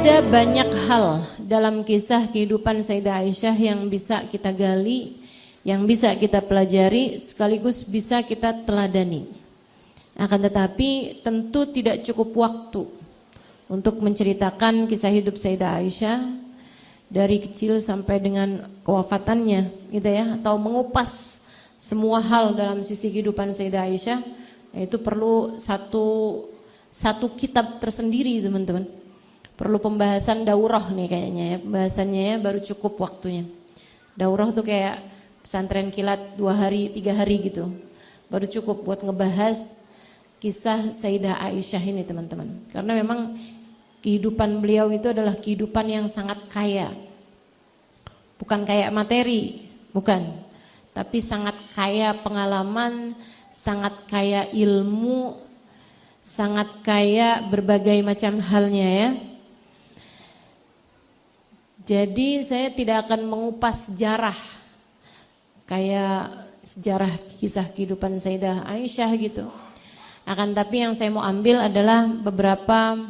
Ada banyak hal dalam kisah kehidupan Sayyidah Aisyah yang bisa kita gali, yang bisa kita pelajari, sekaligus bisa kita teladani. Akan tetapi tentu tidak cukup waktu untuk menceritakan kisah hidup Sayyidah Aisyah dari kecil sampai dengan kewafatannya, gitu ya, atau mengupas semua hal dalam sisi kehidupan Sayyidah Aisyah. Itu perlu satu kitab tersendiri, teman-teman. Perlu pembahasan daurah nih kayaknya ya, pembahasannya ya, baru cukup waktunya. Daurah tuh kayak pesantren kilat 2 hari 3 hari gitu, baru cukup buat ngebahas kisah Sayyidah Aisyah ini, teman-teman. Karena memang kehidupan beliau itu adalah kehidupan yang sangat kaya. Bukan kayak materi, bukan, tapi sangat kaya pengalaman, sangat kaya ilmu, sangat kaya berbagai macam halnya ya. Jadi saya tidak akan mengupas sejarah kayak sejarah kisah kehidupan Sayyidah Aisyah gitu. Akan tapi yang saya mau ambil adalah beberapa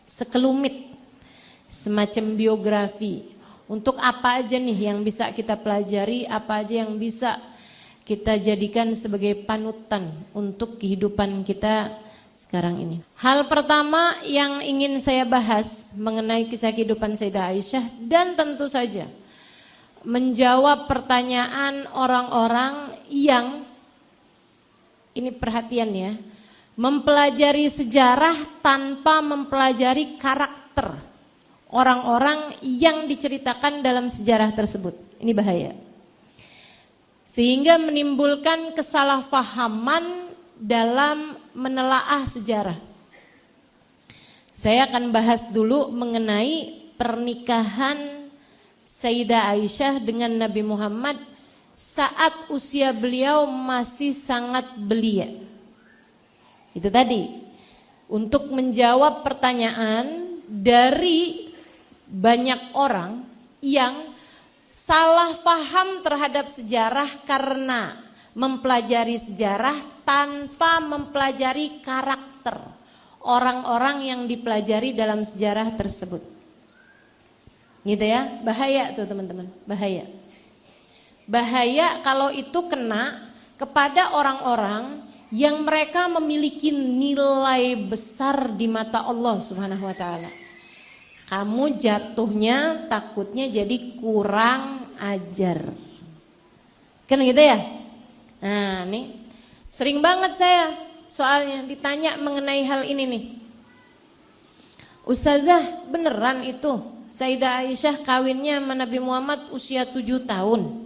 sekelumit semacam biografi. Untuk apa aja nih yang bisa kita pelajari, apa aja yang bisa kita jadikan sebagai panutan untuk kehidupan kita sekarang ini. Hal pertama yang ingin saya bahas mengenai kisah kehidupan Sayyidah Aisyah, dan tentu saja menjawab pertanyaan orang-orang yang, ini perhatian ya, mempelajari sejarah tanpa mempelajari karakter orang-orang yang diceritakan dalam sejarah tersebut. Ini bahaya. Sehingga menimbulkan kesalahpahaman dalam menelaah sejarah. Saya akan bahas dulu mengenai pernikahan Sayyidah Aisyah dengan Nabi Muhammad saat usia beliau masih sangat belia. Itu tadi, untuk menjawab pertanyaan dari banyak orang yang salah paham terhadap sejarah karena mempelajari sejarah tanpa mempelajari karakter orang-orang yang dipelajari dalam sejarah tersebut. Gitu ya, bahaya tuh teman-teman, bahaya. Bahaya kalau itu kena kepada orang-orang yang mereka memiliki nilai besar di mata Allah Subhanahu wa taala. Kamu jatuhnya takutnya jadi kurang ajar. Kan gitu ya? Nah, nih sering banget saya soalnya ditanya mengenai hal ini nih. Ustazah, beneran itu Sayyidah Aisyah kawinnya sama Nabi Muhammad usia 7 tahun,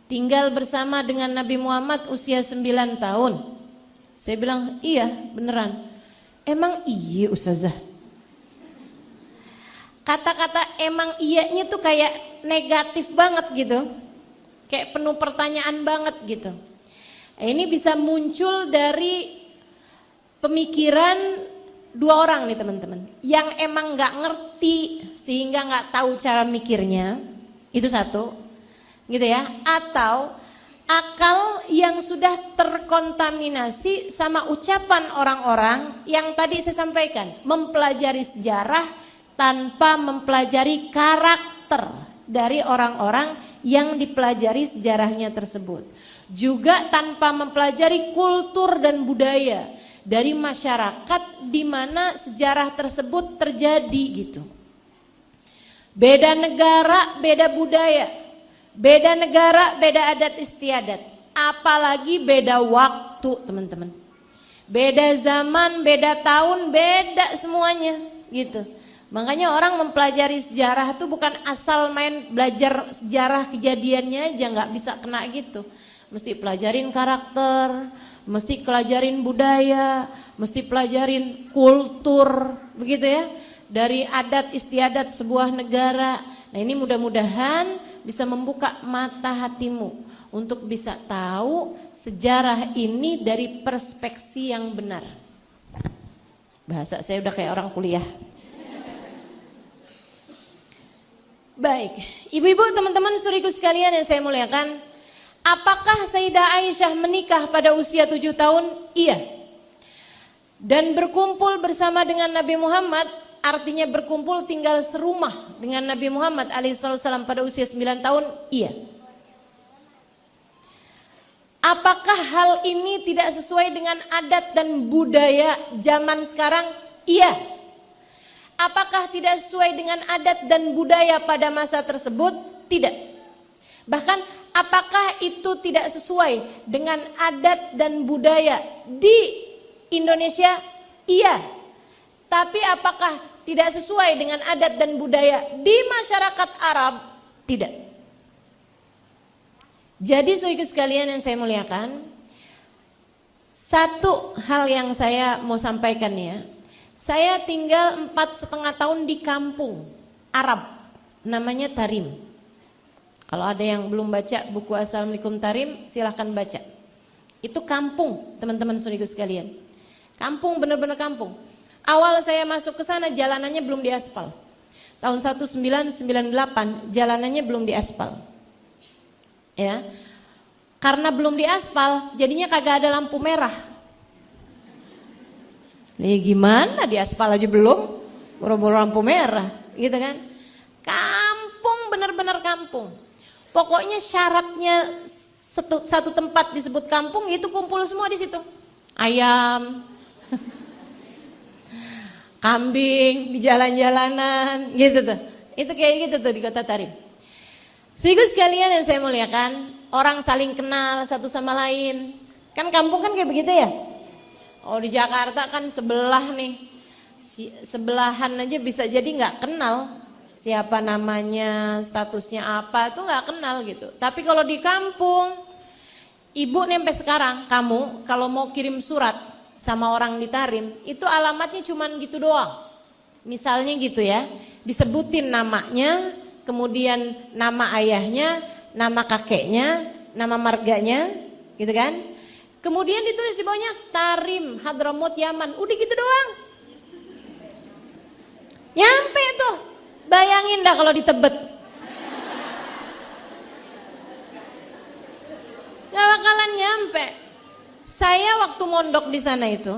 tinggal bersama dengan Nabi Muhammad usia 9 tahun? Saya bilang, iya beneran. Emang iya Ustazah? Kata-kata emang iyanya tuh kayak negatif banget gitu, kayak penuh pertanyaan banget gitu. Ini bisa muncul dari pemikiran 2 orang nih teman-teman, yang emang gak ngerti sehingga gak tahu cara mikirnya, itu satu, gitu ya. Atau akal yang sudah terkontaminasi sama ucapan orang-orang yang tadi saya sampaikan, mempelajari sejarah tanpa mempelajari karakter dari orang-orang yang dipelajari sejarahnya tersebut. Juga tanpa mempelajari kultur dan budaya dari masyarakat di mana sejarah tersebut terjadi gitu. Beda negara, beda budaya. Beda negara, beda adat istiadat. Apalagi beda waktu, teman-teman. Beda zaman, beda tahun, beda semuanya gitu. Makanya orang mempelajari sejarah itu bukan asal main belajar sejarah kejadiannya aja, nggak bisa kena gitu. Mesti pelajarin karakter, mesti pelajarin budaya, mesti pelajarin kultur, begitu ya, dari adat istiadat sebuah negara. Nah, ini mudah-mudahan bisa membuka mata hatimu untuk bisa tahu sejarah ini dari perspektif yang benar. Bahasa saya udah kayak orang kuliah. Baik, ibu-ibu, teman-teman, saudariku sekalian yang saya muliakan, apakah Sayyidah Aisyah menikah pada usia 7 tahun? Iya. Dan berkumpul bersama dengan Nabi Muhammad artinya berkumpul tinggal serumah dengan Nabi Muhammad alaihissalam pada usia 9 tahun? Iya. Apakah hal ini tidak sesuai dengan adat dan budaya zaman sekarang? Iya. Apakah tidak sesuai dengan adat dan budaya pada masa tersebut? Tidak. Bahkan apakah itu tidak sesuai dengan adat dan budaya di Indonesia? Iya. Tapi apakah tidak sesuai dengan adat dan budaya di masyarakat Arab? Tidak. Jadi saudara sekalian yang saya muliakan, satu hal yang saya mau sampaikan ya, saya tinggal 4,5 tahun di kampung Arab, namanya Tarim. Kalau ada yang belum baca buku Assalamualaikum Tarim, silahkan baca. Itu kampung teman-teman saudara sekalian, kampung, benar-benar kampung. Awal saya masuk ke sana jalanannya belum diaspal. Tahun 1998 jalanannya belum diaspal. Ya. Karena belum diaspal, jadinya kagak ada lampu merah. Nih gimana diaspal aja belum, boro-boro lampu merah, gitu kan? Kampung, benar-benar kampung. Pokoknya syaratnya satu tempat disebut kampung itu kumpul semua di situ. Ayam, kambing di jalan-jalanan, gitu tuh. Itu kayak gitu tuh di Kota Tarim. Saudara sekalian yang saya muliakan, orang saling kenal satu sama lain. Kan kampung kan kayak begitu ya. Oh di Jakarta kan sebelah nih, sebelahan aja bisa jadi nggak kenal siapa namanya, statusnya apa, itu nggak kenal gitu. Tapi kalau di kampung, ibu nih sampai sekarang, kamu kalau mau kirim surat sama orang di Tarim, itu alamatnya cuman gitu doang. Misalnya gitu ya, disebutin namanya, kemudian nama ayahnya, nama kakeknya, nama marganya, gitu kan? Kemudian ditulis di bawahnya Tarim, Hadramut, Yaman. Udah gitu doang. Nyampe tuh. Bayangin dah kalau di Tebet. Gak bakalan nyampe. Saya waktu mondok di sana itu,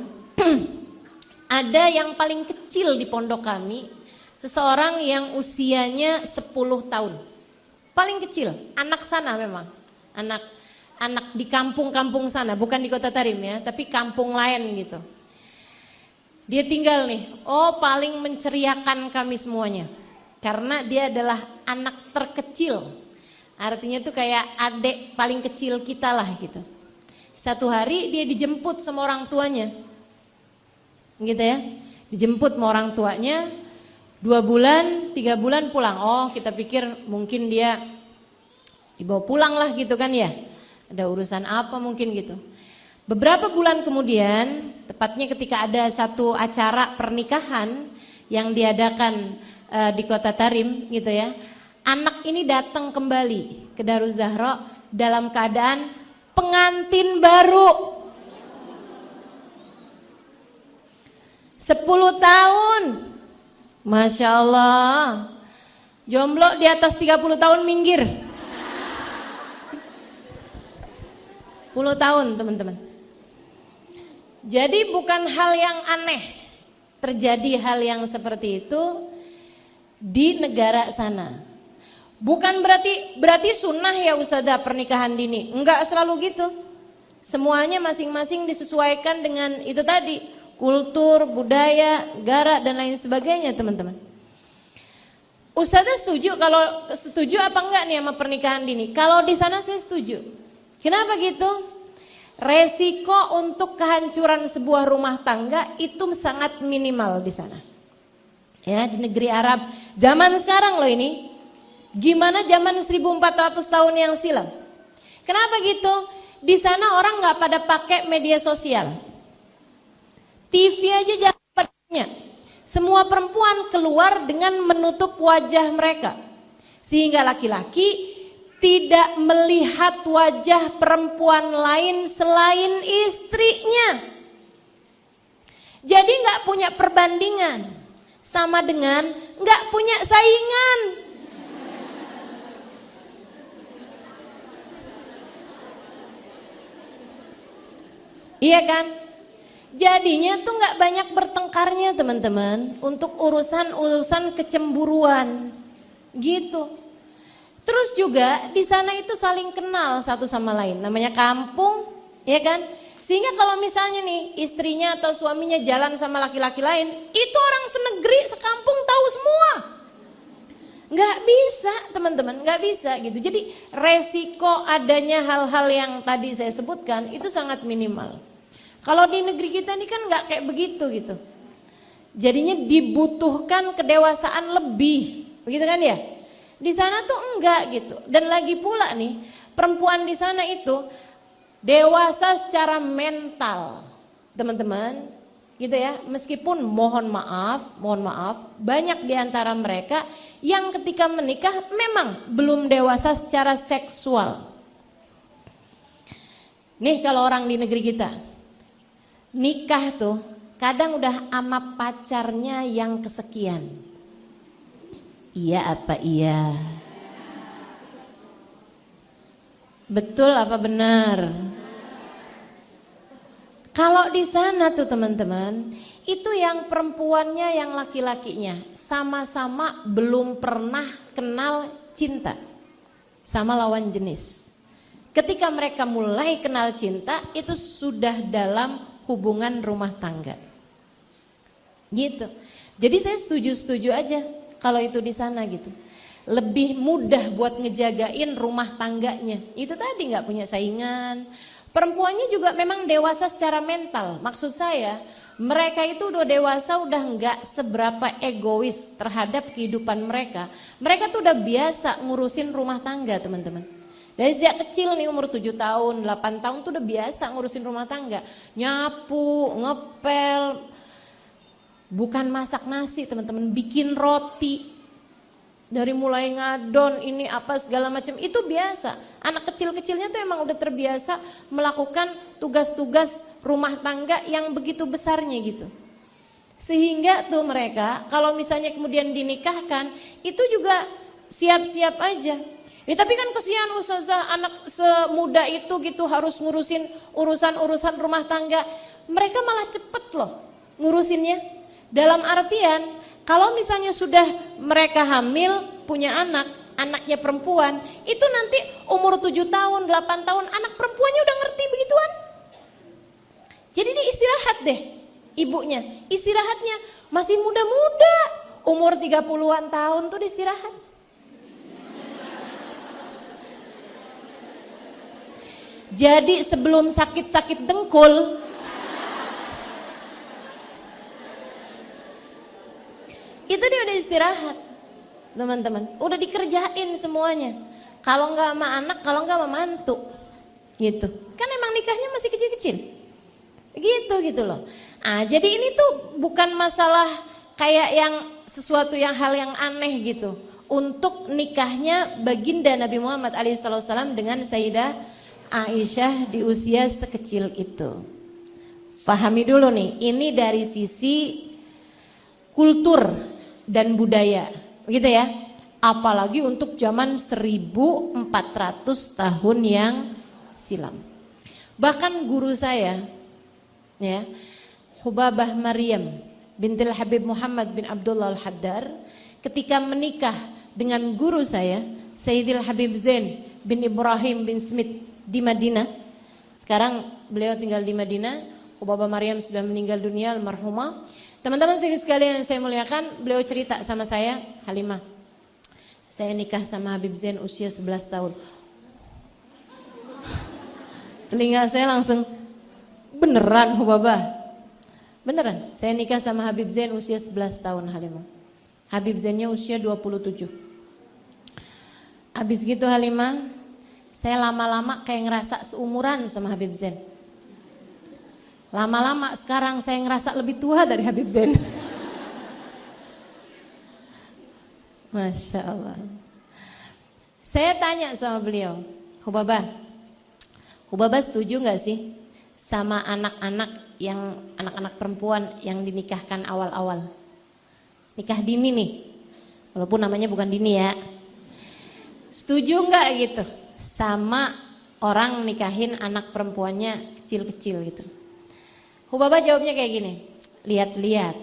ada yang paling kecil di pondok kami, seseorang yang usianya 10 tahun. Paling kecil, anak sana memang. Anak di kampung-kampung sana, bukan di Kota Tarim ya, tapi kampung lain gitu. Dia tinggal nih, paling menceriakan kami semuanya. Karena dia adalah anak terkecil. Artinya tuh kayak adik paling kecil kita lah gitu. Satu hari dia dijemput sama orang tuanya. Gitu ya. Dijemput sama orang tuanya, 2 bulan, 3 bulan pulang. Oh kita pikir mungkin dia dibawa pulang lah gitu kan ya. Ada urusan apa mungkin gitu. Beberapa bulan kemudian, tepatnya ketika ada satu acara pernikahan yang diadakan di Kota Tarim gitu ya. Anak ini datang kembali ke Daruz Zahra dalam keadaan pengantin baru. 10 tahun. Masya Allah. Jomblo di atas 30 tahun minggir. 10 tahun teman-teman. Jadi bukan hal yang aneh terjadi hal yang seperti itu di negara sana. Bukan berarti sunnah ya Ustazah pernikahan dini. Enggak selalu gitu. Semuanya masing-masing disesuaikan dengan itu tadi, kultur, budaya, negara dan lain sebagainya teman-teman. Ustazah setuju apa enggak nih sama pernikahan dini? Kalau di sana saya setuju. Kenapa gitu? Resiko untuk kehancuran sebuah rumah tangga itu sangat minimal di sana. Ya, di negeri Arab. Zaman sekarang loh ini. Gimana zaman 1400 tahun yang silam? Kenapa gitu? Di sana orang nggak pada pakai media sosial. TV aja jangan padanya. Semua perempuan keluar dengan menutup wajah mereka. Sehingga laki-laki tidak melihat wajah perempuan lain selain istrinya. Jadi nggak punya perbandingan, sama dengan nggak punya saingan. Iya kan? Jadinya tuh nggak banyak bertengkarnya teman-teman untuk urusan-urusan kecemburuan gitu. Terus juga di sana itu saling kenal satu sama lain, namanya kampung, ya kan? Sehingga kalau misalnya nih istrinya atau suaminya jalan sama laki-laki lain, itu orang senegeri sekampung tahu semua. Nggak bisa teman-teman, nggak bisa gitu. Jadi resiko adanya hal-hal yang tadi saya sebutkan itu sangat minimal. Kalau di negeri kita ini kan nggak kayak begitu gitu. Jadinya dibutuhkan kedewasaan lebih, begitu kan ya? Di sana tuh enggak gitu. Dan lagi pula nih, perempuan di sana itu dewasa secara mental, teman-teman, gitu ya. Meskipun mohon maaf, banyak di antara mereka yang ketika menikah memang belum dewasa secara seksual. Nih kalau orang di negeri kita, nikah tuh kadang udah sama pacarnya yang kesekian. Iya apa iya? Betul apa benar? Kalau di sana tuh teman-teman, itu yang perempuannya yang laki-lakinya sama-sama belum pernah kenal cinta sama lawan jenis. Ketika mereka mulai kenal cinta, itu sudah dalam hubungan rumah tangga. Gitu. Jadi saya setuju aja kalau itu di sana gitu. Lebih mudah buat ngejagain rumah tangganya. Itu tadi nggak punya saingan. Perempuannya juga memang dewasa secara mental. Maksud saya, mereka itu udah dewasa, udah nggak seberapa egois terhadap kehidupan mereka. Mereka tuh udah biasa ngurusin rumah tangga, teman-teman. Dari sejak kecil nih umur 7 tahun, 8 tahun tuh udah biasa ngurusin rumah tangga. Nyapu, ngepel, bukan masak nasi teman-teman, bikin roti. Dari mulai ngadon ini apa segala macam itu biasa. Anak kecil-kecilnya tuh emang udah terbiasa melakukan tugas-tugas rumah tangga yang begitu besarnya gitu. Sehingga tuh mereka kalau misalnya kemudian dinikahkan itu juga siap-siap aja. Ya tapi kan kesian ustazah, anak semuda itu gitu harus ngurusin urusan-urusan rumah tangga. Mereka malah cepet loh ngurusinnya. Dalam artian kalau misalnya sudah mereka hamil, punya anak, anaknya perempuan, itu nanti umur 7 tahun, 8 tahun, anak perempuannya udah ngerti begituan. Jadi dia istirahat deh ibunya. Istirahatnya masih muda-muda, umur 30-an tahun tuh dia istirahat. Jadi sebelum sakit-sakit dengkul, itu dia udah istirahat, teman-teman. Udah dikerjain semuanya. Kalau nggak sama anak, kalau nggak sama mantu, gitu. Kan emang nikahnya masih kecil-kecil, gitu loh. Ah, jadi ini tuh bukan masalah kayak yang sesuatu yang hal yang aneh gitu. Untuk nikahnya baginda Nabi Muhammad SAW dengan Sayyidah Aisyah di usia sekecil itu. Fahami dulu nih, ini dari sisi kultur dan budaya, begitu ya. Apalagi untuk zaman 1400 tahun yang silam. Bahkan guru saya, ya, Hubabah Maryam bintil Habib Muhammad bin Abdullah Al-Haddar, ketika menikah dengan guru saya, Sayyidil Habib Zain bin Ibrahim bin Smith di Madinah. Sekarang beliau tinggal di Madinah. Hubabah Maryam sudah meninggal dunia, almarhumah. Teman-teman sekalian yang saya muliakan, beliau cerita sama saya, Halimah, saya nikah sama Habib Zain usia 11 tahun. Telinga saya langsung, beneran Hubabah? Beneran, saya nikah sama Habib Zain usia 11 tahun Halimah. Habib Zainnya usia 27. Habis gitu Halimah, saya lama-lama kayak ngerasa seumuran sama Habib Zain. Lama-lama sekarang saya ngerasa lebih tua dari Habib Zain. Masya Allah. Saya tanya sama beliau, Hubabah setuju gak sih sama anak-anak perempuan yang dinikahkan awal-awal? Nikah dini nih, walaupun namanya bukan dini ya. Setuju gak gitu sama orang nikahin anak perempuannya kecil-kecil gitu? Hubaba jawabnya kayak gini, lihat-lihat,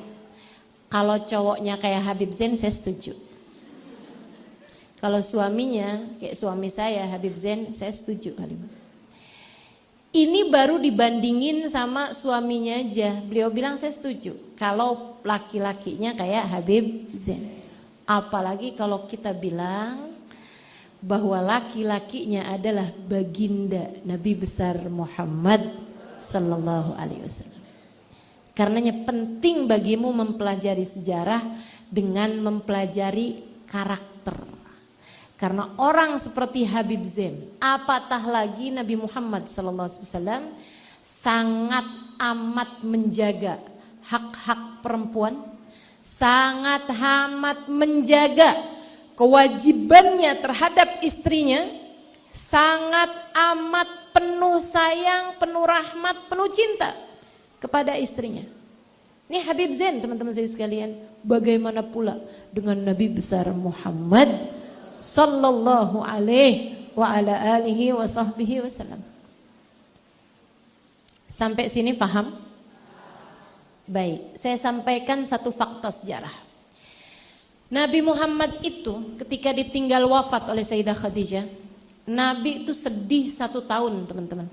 kalau cowoknya kayak Habib Zain saya setuju. Kalau suaminya kayak suami saya Habib Zain saya setuju kalimat. Ini baru dibandingin sama suaminya aja. Beliau bilang saya setuju. Kalau laki-lakinya kayak Habib Zain. Apalagi kalau kita bilang bahwa laki-lakinya adalah baginda Nabi besar Muhammad sallallahu alaihi wasallam. Karenanya penting bagimu mempelajari sejarah dengan mempelajari karakter. Karena orang seperti Habib Zain, apatah lagi Nabi Muhammad SAW sangat amat menjaga hak-hak perempuan, sangat amat menjaga kewajibannya terhadap istrinya, sangat amat penuh sayang, penuh rahmat, penuh cinta kepada istrinya. Ini Habib Zain teman-teman saya sekalian, bagaimana pula dengan Nabi besar Muhammad sallallahu alaihi wa ala alihi wa sahbihi wasallam. Sampai sini paham? Baik, saya sampaikan satu fakta sejarah. Nabi Muhammad itu ketika ditinggal wafat oleh Sayyidah Khadijah, Nabi itu sedih 1 tahun teman-teman.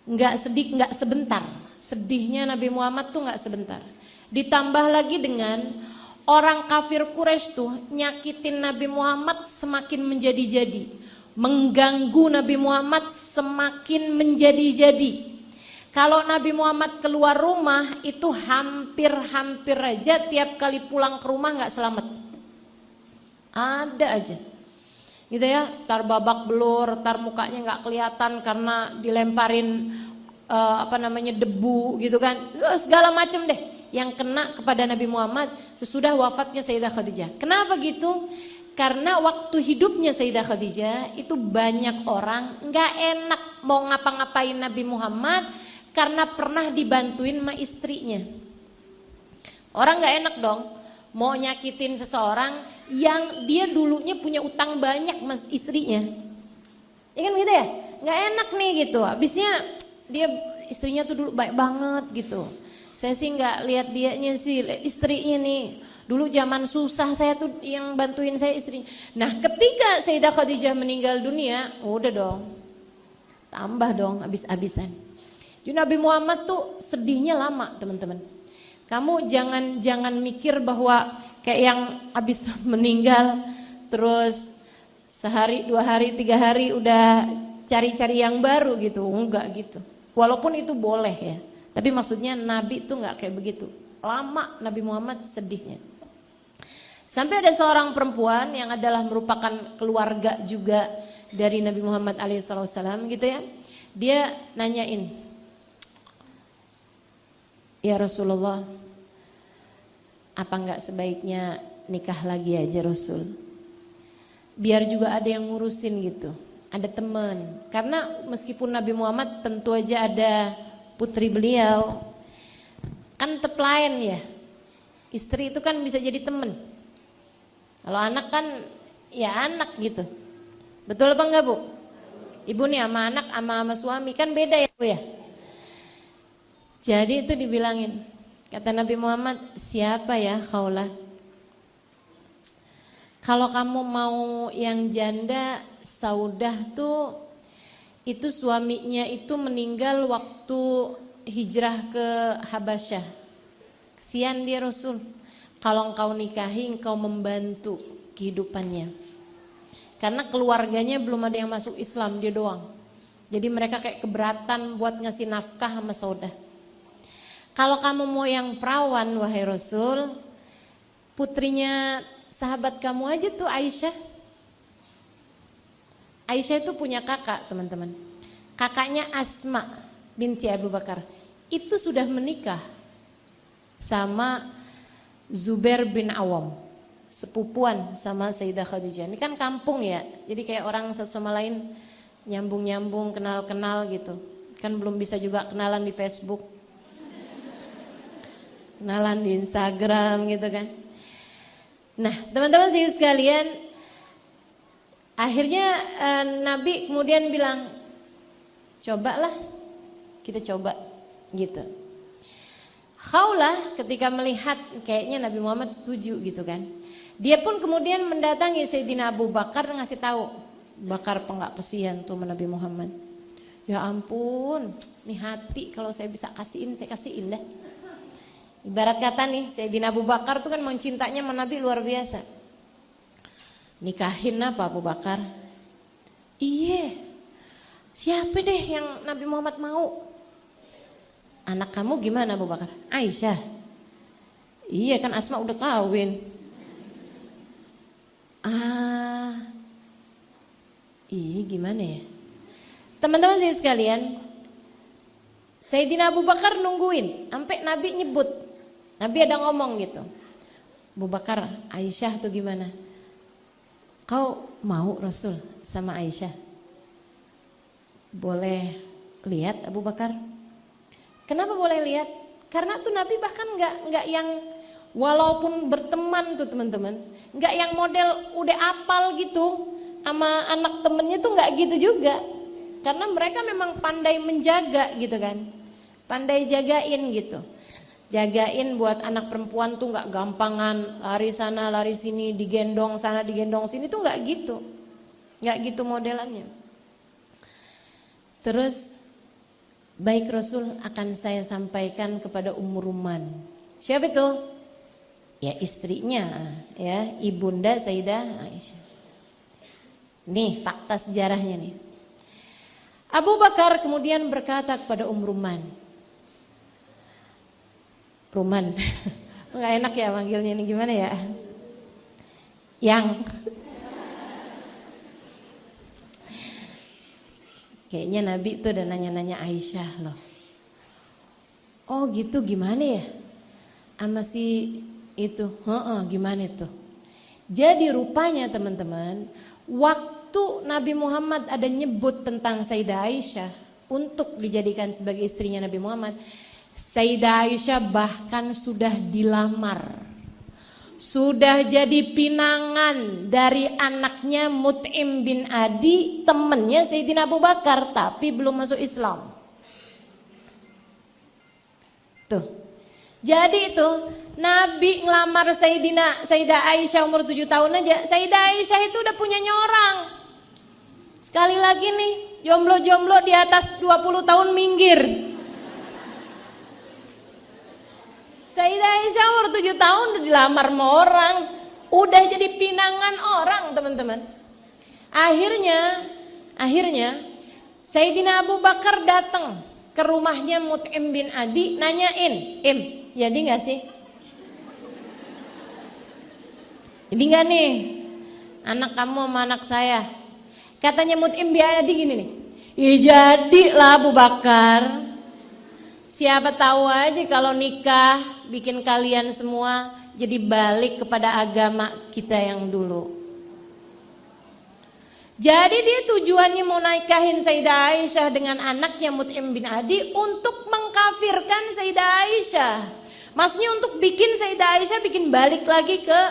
Enggak sedih, enggak sebentar. Sedihnya Nabi Muhammad tuh enggak sebentar. Ditambah lagi dengan orang kafir Quraisy tuh nyakitin Nabi Muhammad semakin menjadi-jadi, mengganggu Nabi Muhammad semakin menjadi-jadi. Kalau Nabi Muhammad keluar rumah itu hampir-hampir aja tiap kali pulang ke rumah nggak selamat. Ada aja, gitu ya. Tar babak belur, tar mukanya nggak kelihatan karena dilemparin debu, gitu kan. Segala macam deh yang kena kepada Nabi Muhammad sesudah wafatnya Sayyidah Khadijah. Kenapa gitu? Karena waktu hidupnya Sayyidah Khadijah itu banyak orang gak enak mau ngapa-ngapain Nabi Muhammad karena pernah dibantuin sama istrinya. Orang gak enak dong mau nyakitin seseorang yang dia dulunya punya utang banyak sama istrinya. Ya kan gitu ya? Gak enak nih gitu. Habisnya dia istrinya tuh dulu baik banget gitu. Saya sih nggak lihat dianya sih, istrinya nih. Dulu zaman susah saya tuh yang bantuin saya istrinya. Nah ketika Sayyidah Khadijah meninggal dunia, udah dong. Tambah dong habis-habisan. Jadi Nabi Muhammad tuh sedihnya lama teman-teman. Kamu jangan mikir bahwa kayak yang habis meninggal terus sehari, 2 hari, 3 hari udah cari-cari yang baru gitu. Enggak gitu. Walaupun itu boleh ya. Tapi maksudnya Nabi itu nggak kayak begitu. Lama Nabi Muhammad sedihnya. Sampai ada seorang perempuan yang adalah merupakan keluarga juga dari Nabi Muhammad alaihissalam gitu ya. Dia nanyain, ya Rasulullah, apa nggak sebaiknya nikah lagi aja Rasul? Biar juga ada yang ngurusin gitu. Ada teman. Karena meskipun Nabi Muhammad tentu aja ada putri beliau, kan tepelayan ya. Istri itu kan bisa jadi temen. Kalau anak kan ya anak gitu. Betul apa enggak Bu? Ibu nih sama anak sama suami kan beda ya Bu ya. Jadi itu dibilangin, kata Nabi Muhammad, siapa ya Khawlah? Kalau kamu mau yang janda, Saudah tuh itu suaminya itu meninggal waktu hijrah ke Habasyah. Kesian dia Rasul. Kalau engkau nikahi, engkau membantu kehidupannya. Karena keluarganya belum ada yang masuk Islam, dia doang. Jadi mereka kayak keberatan buat ngasih nafkah sama Saudah. Kalau kamu mau yang perawan wahai Rasul, putrinya sahabat kamu aja tuh Aisyah. Aisyah itu punya kakak teman-teman. Kakaknya Asma binti Abu Bakar. Itu sudah menikah sama Zubair bin Awam. Sepupuan sama Sayyidah Khadijah. Ini kan kampung ya. Jadi kayak orang satu sama lain nyambung-nyambung, kenal-kenal gitu. Kan belum bisa juga kenalan di Facebook. Kenalan di Instagram gitu kan. Nah teman-teman sekalian, akhirnya Nabi kemudian bilang, cobalah, kita coba gitu. Khawlah ketika melihat kayaknya Nabi Muhammad setuju gitu kan. Dia pun kemudian mendatangi Sayyidina Abu Bakar ngasih tahu, Bakar enggak kesian tuh sama Nabi Muhammad. Ya ampun, nih hati kalau saya bisa kasihin, saya kasihin dah. Ibarat kata nih, Sayyidina Abu Bakar tuh kan mencintanya sama Nabi luar biasa. Nikahin apa Abu Bakar? Iya, siapa deh yang Nabi Muhammad mau? Anak kamu gimana Abu Bakar? Aisyah. Iya kan Asma udah kawin. Gimana ya? Teman-teman saya sekalian, Sayyidina Abu Bakar nungguin sampai Nabi nyebut. Nabi ada ngomong gitu. Abu Bakar, Aisyah tuh gimana? Kau mau Rasul sama Aisyah? Boleh lihat Abu Bakar? Kenapa boleh lihat? Karena tuh Nabi bahkan nggak yang walaupun berteman tuh teman-teman, nggak yang model udah apal gitu sama anak temennya tuh nggak gitu juga. Karena mereka memang pandai menjaga gitu kan, pandai jagain gitu. Jagain buat anak perempuan tuh nggak gampangan lari sana lari sini, digendong sana digendong sini tuh nggak gitu modelannya. Terus baik Rasul akan saya sampaikan kepada Ummu Ruman. Siapa itu? Ya istrinya, ya ibunda Sayyidah Aisyah. Nih fakta sejarahnya nih. Abu Bakar kemudian berkata kepada Ruman, Ruman, nggak enak ya manggilnya ini gimana ya? Yang kayaknya Nabi tuh udah nanya-nanya Aisyah loh. Oh gitu gimana ya? Sama si itu, gimana itu? Jadi rupanya teman-teman, waktu Nabi Muhammad ada nyebut tentang Sayyidah Aisyah untuk dijadikan sebagai istrinya Nabi Muhammad, Sayyidah Aisyah bahkan sudah dilamar, sudah jadi pinangan dari anaknya Mut'im bin Adi, temennya Sayyidina Abu Bakar, tapi belum masuk Islam. Tuh, jadi itu Nabi ngelamar Sayyidah Aisyah umur 7 tahun aja. Sayyidah Aisyah itu udah punya orang. Sekali lagi nih, jomblo-jomblo di atas 20 tahun minggir. Sayyidah Aisyah umur 7 tahun udah dilamar sama orang, udah jadi pinangan orang teman-teman. Akhirnya Sayyidina Abu Bakar datang ke rumahnya Mut'im bin Adi, nanyain, jadi gak sih? Jadi gak nih anak kamu sama anak saya? Katanya Mut'im bin Adi gini nih, ya jadilah Abu Bakar. Siapa tahu aja kalau nikah bikin kalian semua jadi balik kepada agama kita yang dulu. Jadi dia tujuannya mau nikahin Sayyidah Aisyah dengan anaknya Mut'im bin Adi untuk mengkafirkan Sayyidah Aisyah. Maksudnya untuk bikin Sayyidah Aisyah bikin balik lagi ke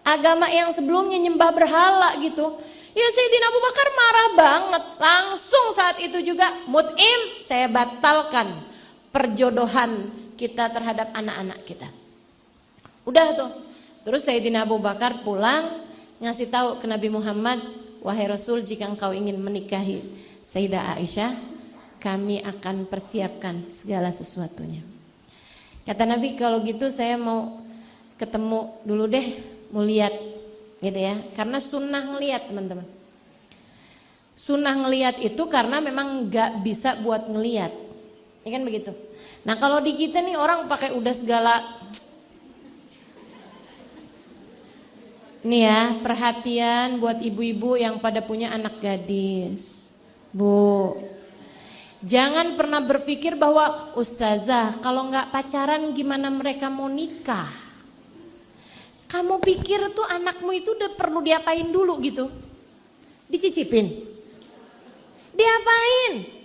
agama yang sebelumnya nyembah berhala gitu. Ya Sayyidina Abu Bakar marah banget. Langsung saat itu juga, Mut'im, saya batalkan perjodohan kita terhadap anak-anak kita. Udah tuh. Terus Sayyidina Abu Bakar pulang ngasih tahu ke Nabi Muhammad, wahai Rasul, jika engkau ingin menikahi Sayyidah Aisyah, kami akan persiapkan segala sesuatunya. Kata Nabi, kalau gitu saya mau ketemu dulu deh, mau lihat gitu ya. Karena sunnah ngelihat teman-teman. Sunnah ngelihat itu karena memang gak bisa buat ngelihat. Ya kan begitu. Nah kalau di kita nih orang pakai udah segala, nih ya, perhatian buat ibu-ibu yang pada punya anak gadis. Bu, jangan pernah berpikir bahwa ustazah kalau nggak pacaran gimana mereka mau nikah. Kamu pikir tuh anakmu itu udah perlu diapain dulu gitu? Dicicipin? Diapain?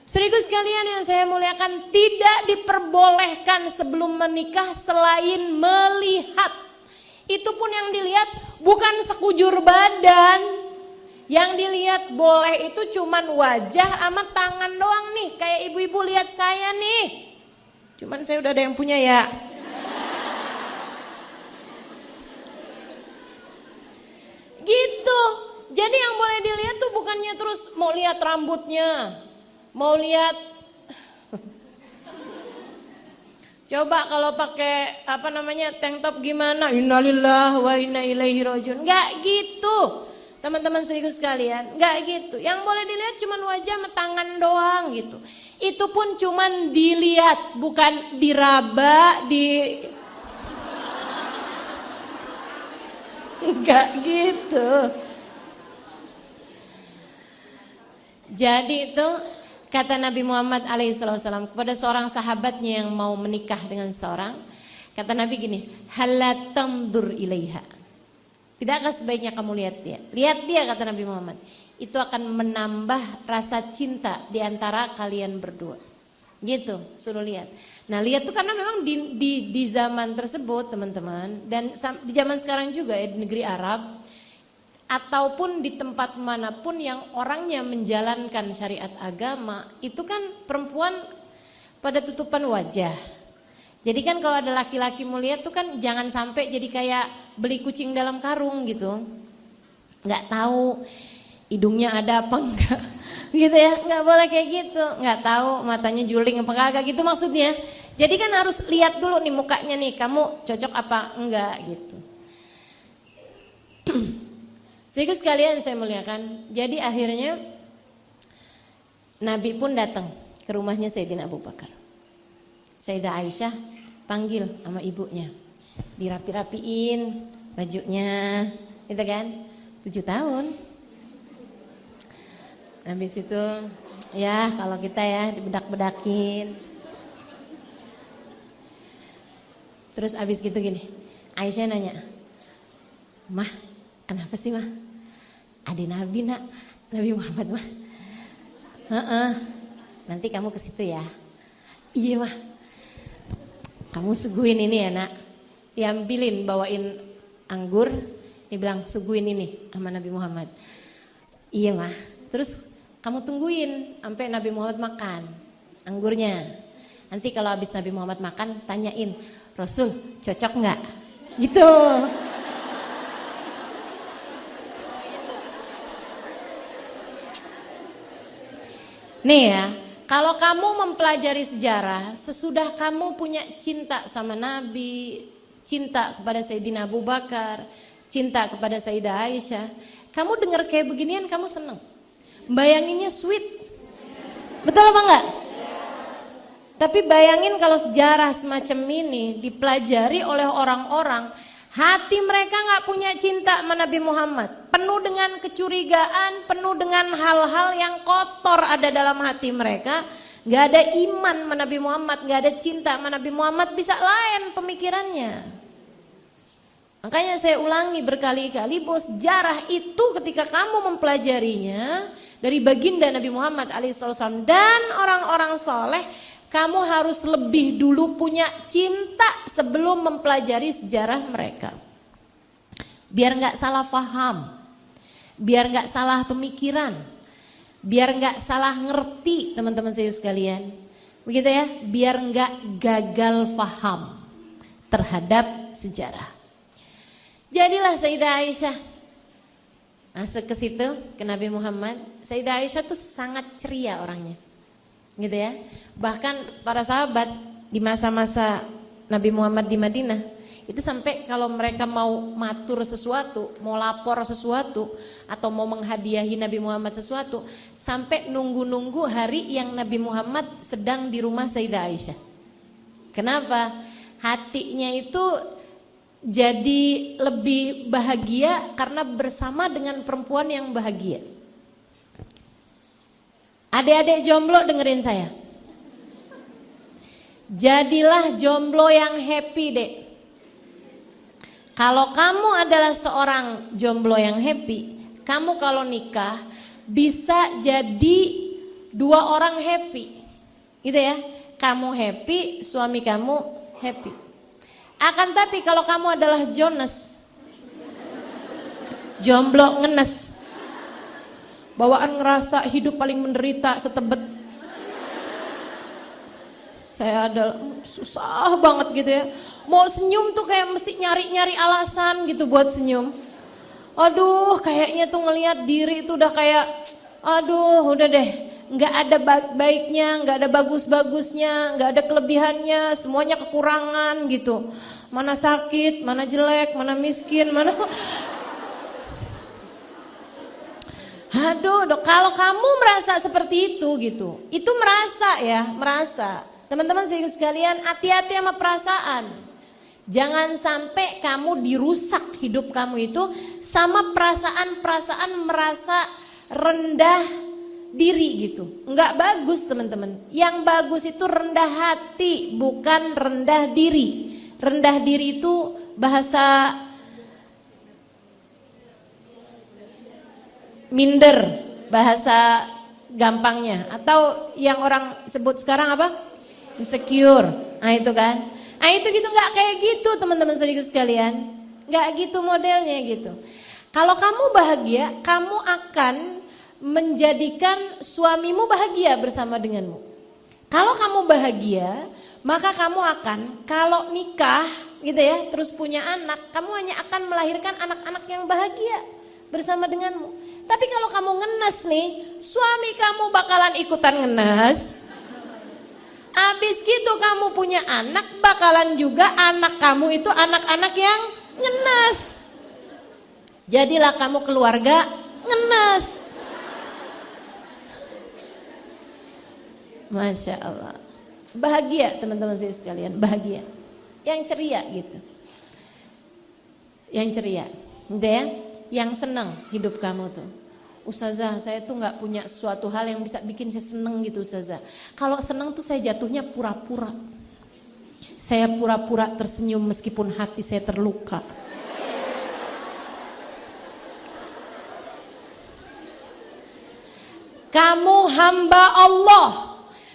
Seribu sekalian yang saya muliakan, tidak diperbolehkan sebelum menikah selain melihat. Itu pun yang dilihat bukan sekujur badan. Yang dilihat boleh itu cuman wajah sama tangan doang nih. Kayak ibu-ibu lihat saya nih. Cuman saya udah ada yang punya ya. Gitu. Jadi yang boleh dilihat tuh bukannya terus mau lihat rambutnya. Mau lihat. Coba kalau pakai tank top gimana? Innalillahi wa inna ilaihi rajiun. Enggak gitu. Teman-teman seriku sekalian, enggak gitu. Yang boleh dilihat cuma wajah sama tangan doang gitu. Itu pun cuma dilihat, bukan diraba, enggak gitu. Jadi itu kata Nabi Muhammad alaihissalam kepada seorang sahabatnya yang mau menikah dengan seorang, kata Nabi gini, halatandur ilaiha. Tidakkah sebaiknya kamu lihat dia? Lihat dia, kata Nabi Muhammad. Itu akan menambah rasa cinta di antara kalian berdua. Gitu, suruh lihat. Nah, lihat tuh karena memang di zaman tersebut, teman-teman, dan di zaman sekarang juga ya, di negeri Arab, ataupun di tempat manapun yang orangnya menjalankan syariat agama, itu kan perempuan pada tutupan wajah. Jadi kan kalau ada laki-laki mau lihat tuh kan jangan sampai jadi kayak beli kucing dalam karung gitu. Nggak tahu hidungnya ada apa enggak gitu ya, nggak boleh kayak gitu. Nggak tahu matanya juling apa kagak gitu maksudnya. Jadi kan harus lihat dulu nih mukanya nih, kamu cocok apa enggak gitu. Sehingga sekalian saya muliakan. Jadi akhirnya Nabi pun datang ke rumahnya Sayyidina Abu Bakar. Sayyidah Aisyah panggil sama ibunya, dirapi-rapiin bajunya, gitu kan, 7 tahun. Habis itu ya kalau kita ya dibedak-bedakin. Terus abis gitu gini, Aisyah nanya, Mah, kenapa sih Mah? Adik Nabi nak, Nabi Muhammad Mah. Nanti kamu ke situ ya. Iya Mah. Kamu suguhin ini ya nak. Diambilin, bawain anggur. Dia bilang suguhin ini sama Nabi Muhammad. Iya Mah. Terus kamu tungguin sampai Nabi Muhammad makan anggurnya. Nanti kalau habis Nabi Muhammad makan, tanyain, Rasul cocok nggak? Gitu. Nih ya. Kalau kamu mempelajari sejarah, sesudah kamu punya cinta sama Nabi, cinta kepada Sayyidina Abu Bakar, cinta kepada Sayyidah Aisyah, kamu dengar kayak beginian kamu seneng. Bayanginnya sweet. Betul apa enggak? Tapi bayangin kalau sejarah semacam ini dipelajari oleh orang-orang, hati mereka nggak punya cinta sama Nabi Muhammad, penuh dengan kecurigaan, penuh dengan hal-hal yang kotor ada dalam hati mereka, nggak ada iman sama Nabi Muhammad, nggak ada cinta sama Nabi Muhammad, bisa lain pemikirannya. Makanya saya ulangi berkali-kali bahwa sejarah itu ketika kamu mempelajarinya dari baginda Nabi Muhammad alaihissalam dan orang-orang soleh, kamu harus lebih dulu punya cinta sebelum mempelajari sejarah mereka. Biar gak salah paham, biar gak salah pemikiran, biar gak salah ngerti teman-teman saya sekalian. Begitu ya, biar gak gagal paham terhadap sejarah. Jadilah Sayyidah Aisyah masuk ke situ, ke Nabi Muhammad. Sayyidah Aisyah tuh sangat ceria orangnya. Gitu ya. Bahkan para sahabat di masa-masa Nabi Muhammad di Madinah itu sampai kalau mereka mau matur sesuatu, mau lapor sesuatu atau mau menghadiahi Nabi Muhammad sesuatu, sampai nunggu-nunggu hari yang Nabi Muhammad sedang di rumah Sayyidah Aisyah. Kenapa? Hatinya itu jadi lebih bahagia karena bersama dengan perempuan yang bahagia. Adik-adik jomblo dengerin saya. Jadilah jomblo yang happy dek. Kalau kamu adalah seorang jomblo yang happy, kamu kalau nikah bisa jadi 2 orang happy. Gitu ya. Kamu happy, suami kamu happy. Akan tapi kalau kamu adalah Jones, jomblo ngenes, bawaan ngerasa hidup paling menderita setebet. Saya ada susah banget gitu ya. Mau senyum tuh kayak mesti nyari-nyari alasan gitu buat senyum. Aduh, kayaknya tuh ngelihat diri itu udah kayak, aduh udah deh, nggak ada baiknya, nggak ada bagus-bagusnya, nggak ada kelebihannya, semuanya kekurangan gitu. Mana sakit, mana jelek, mana miskin, mana. Aduh, dok, kalau kamu merasa seperti itu gitu, itu merasa. Teman-teman sekalian, hati-hati sama perasaan. Jangan sampai kamu dirusak hidup kamu itu sama perasaan-perasaan merasa rendah diri gitu. Enggak bagus teman-teman. Yang bagus itu rendah hati, bukan rendah diri. Rendah diri itu bahasa minder, bahasa gampangnya. Atau yang orang sebut sekarang apa? Insecure. Nah itu kan. Nah itu gitu, nggak kayak gitu teman-teman sekalian. Nggak gitu modelnya gitu. Kalau kamu bahagia, kamu akan menjadikan suamimu bahagia bersama denganmu. Kalau kamu bahagia, maka kamu akan, kalau nikah gitu ya, terus punya anak, kamu hanya akan melahirkan anak-anak yang bahagia bersama denganmu. Tapi kalau kamu ngenes nih, suami kamu bakalan ikutan ngenes. Abis gitu kamu punya anak, bakalan juga anak kamu itu anak-anak yang ngenes. Jadilah kamu keluarga ngenes. Masya Allah. Bahagia teman-teman saya sekalian, bahagia. Yang ceria gitu. Yang ceria, gitu ya. Yang senang hidup kamu tuh. Ustazah, saya tuh gak punya suatu hal yang bisa bikin saya seneng gitu Ustazah. Kalau seneng tuh saya jatuhnya pura-pura. Saya pura-pura tersenyum meskipun hati saya terluka. Kamu hamba Allah.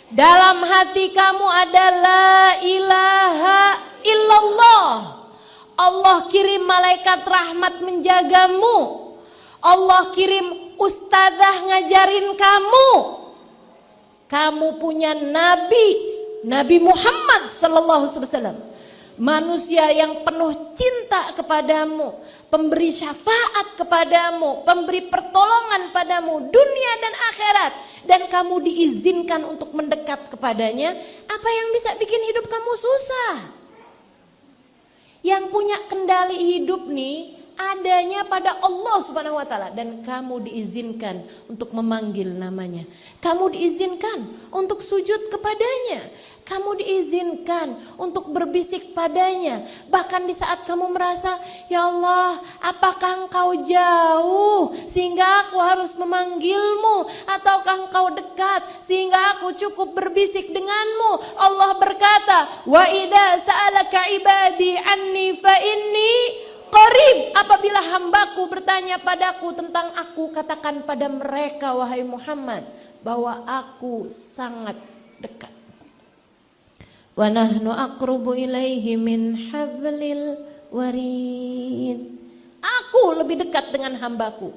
Dalam hati kamu ada la ilaha illallah. Allah kirim malaikat rahmat menjagamu. Allah kirim ustazah ngajarin kamu. Kamu punya Nabi Muhammad sallallahu alaihi wasallam. Manusia yang penuh cinta kepadamu, pemberi syafaat kepadamu, pemberi pertolongan padamu dunia dan akhirat, dan kamu diizinkan untuk mendekat kepadanya. Apa yang bisa bikin hidup kamu susah? Yang punya kendali hidup nih adanya pada Allah Subhanahu wa taala, dan kamu diizinkan untuk memanggil namanya. Kamu diizinkan untuk sujud kepadanya. Kamu diizinkan untuk berbisik padanya. Bahkan di saat kamu merasa, ya Allah, apakah engkau jauh sehingga aku harus memanggilmu, ataukah engkau dekat sehingga aku cukup berbisik denganmu? Allah berkata, wa idza sa'alaka ibadi anni fa inni qarib. Apabila hambaku bertanya padaku tentang aku, katakan pada mereka, wahai Muhammad, bahwa aku sangat dekat. Wa nahnu aqrabu ilaihi min hablil warid. Aku lebih dekat dengan hambaku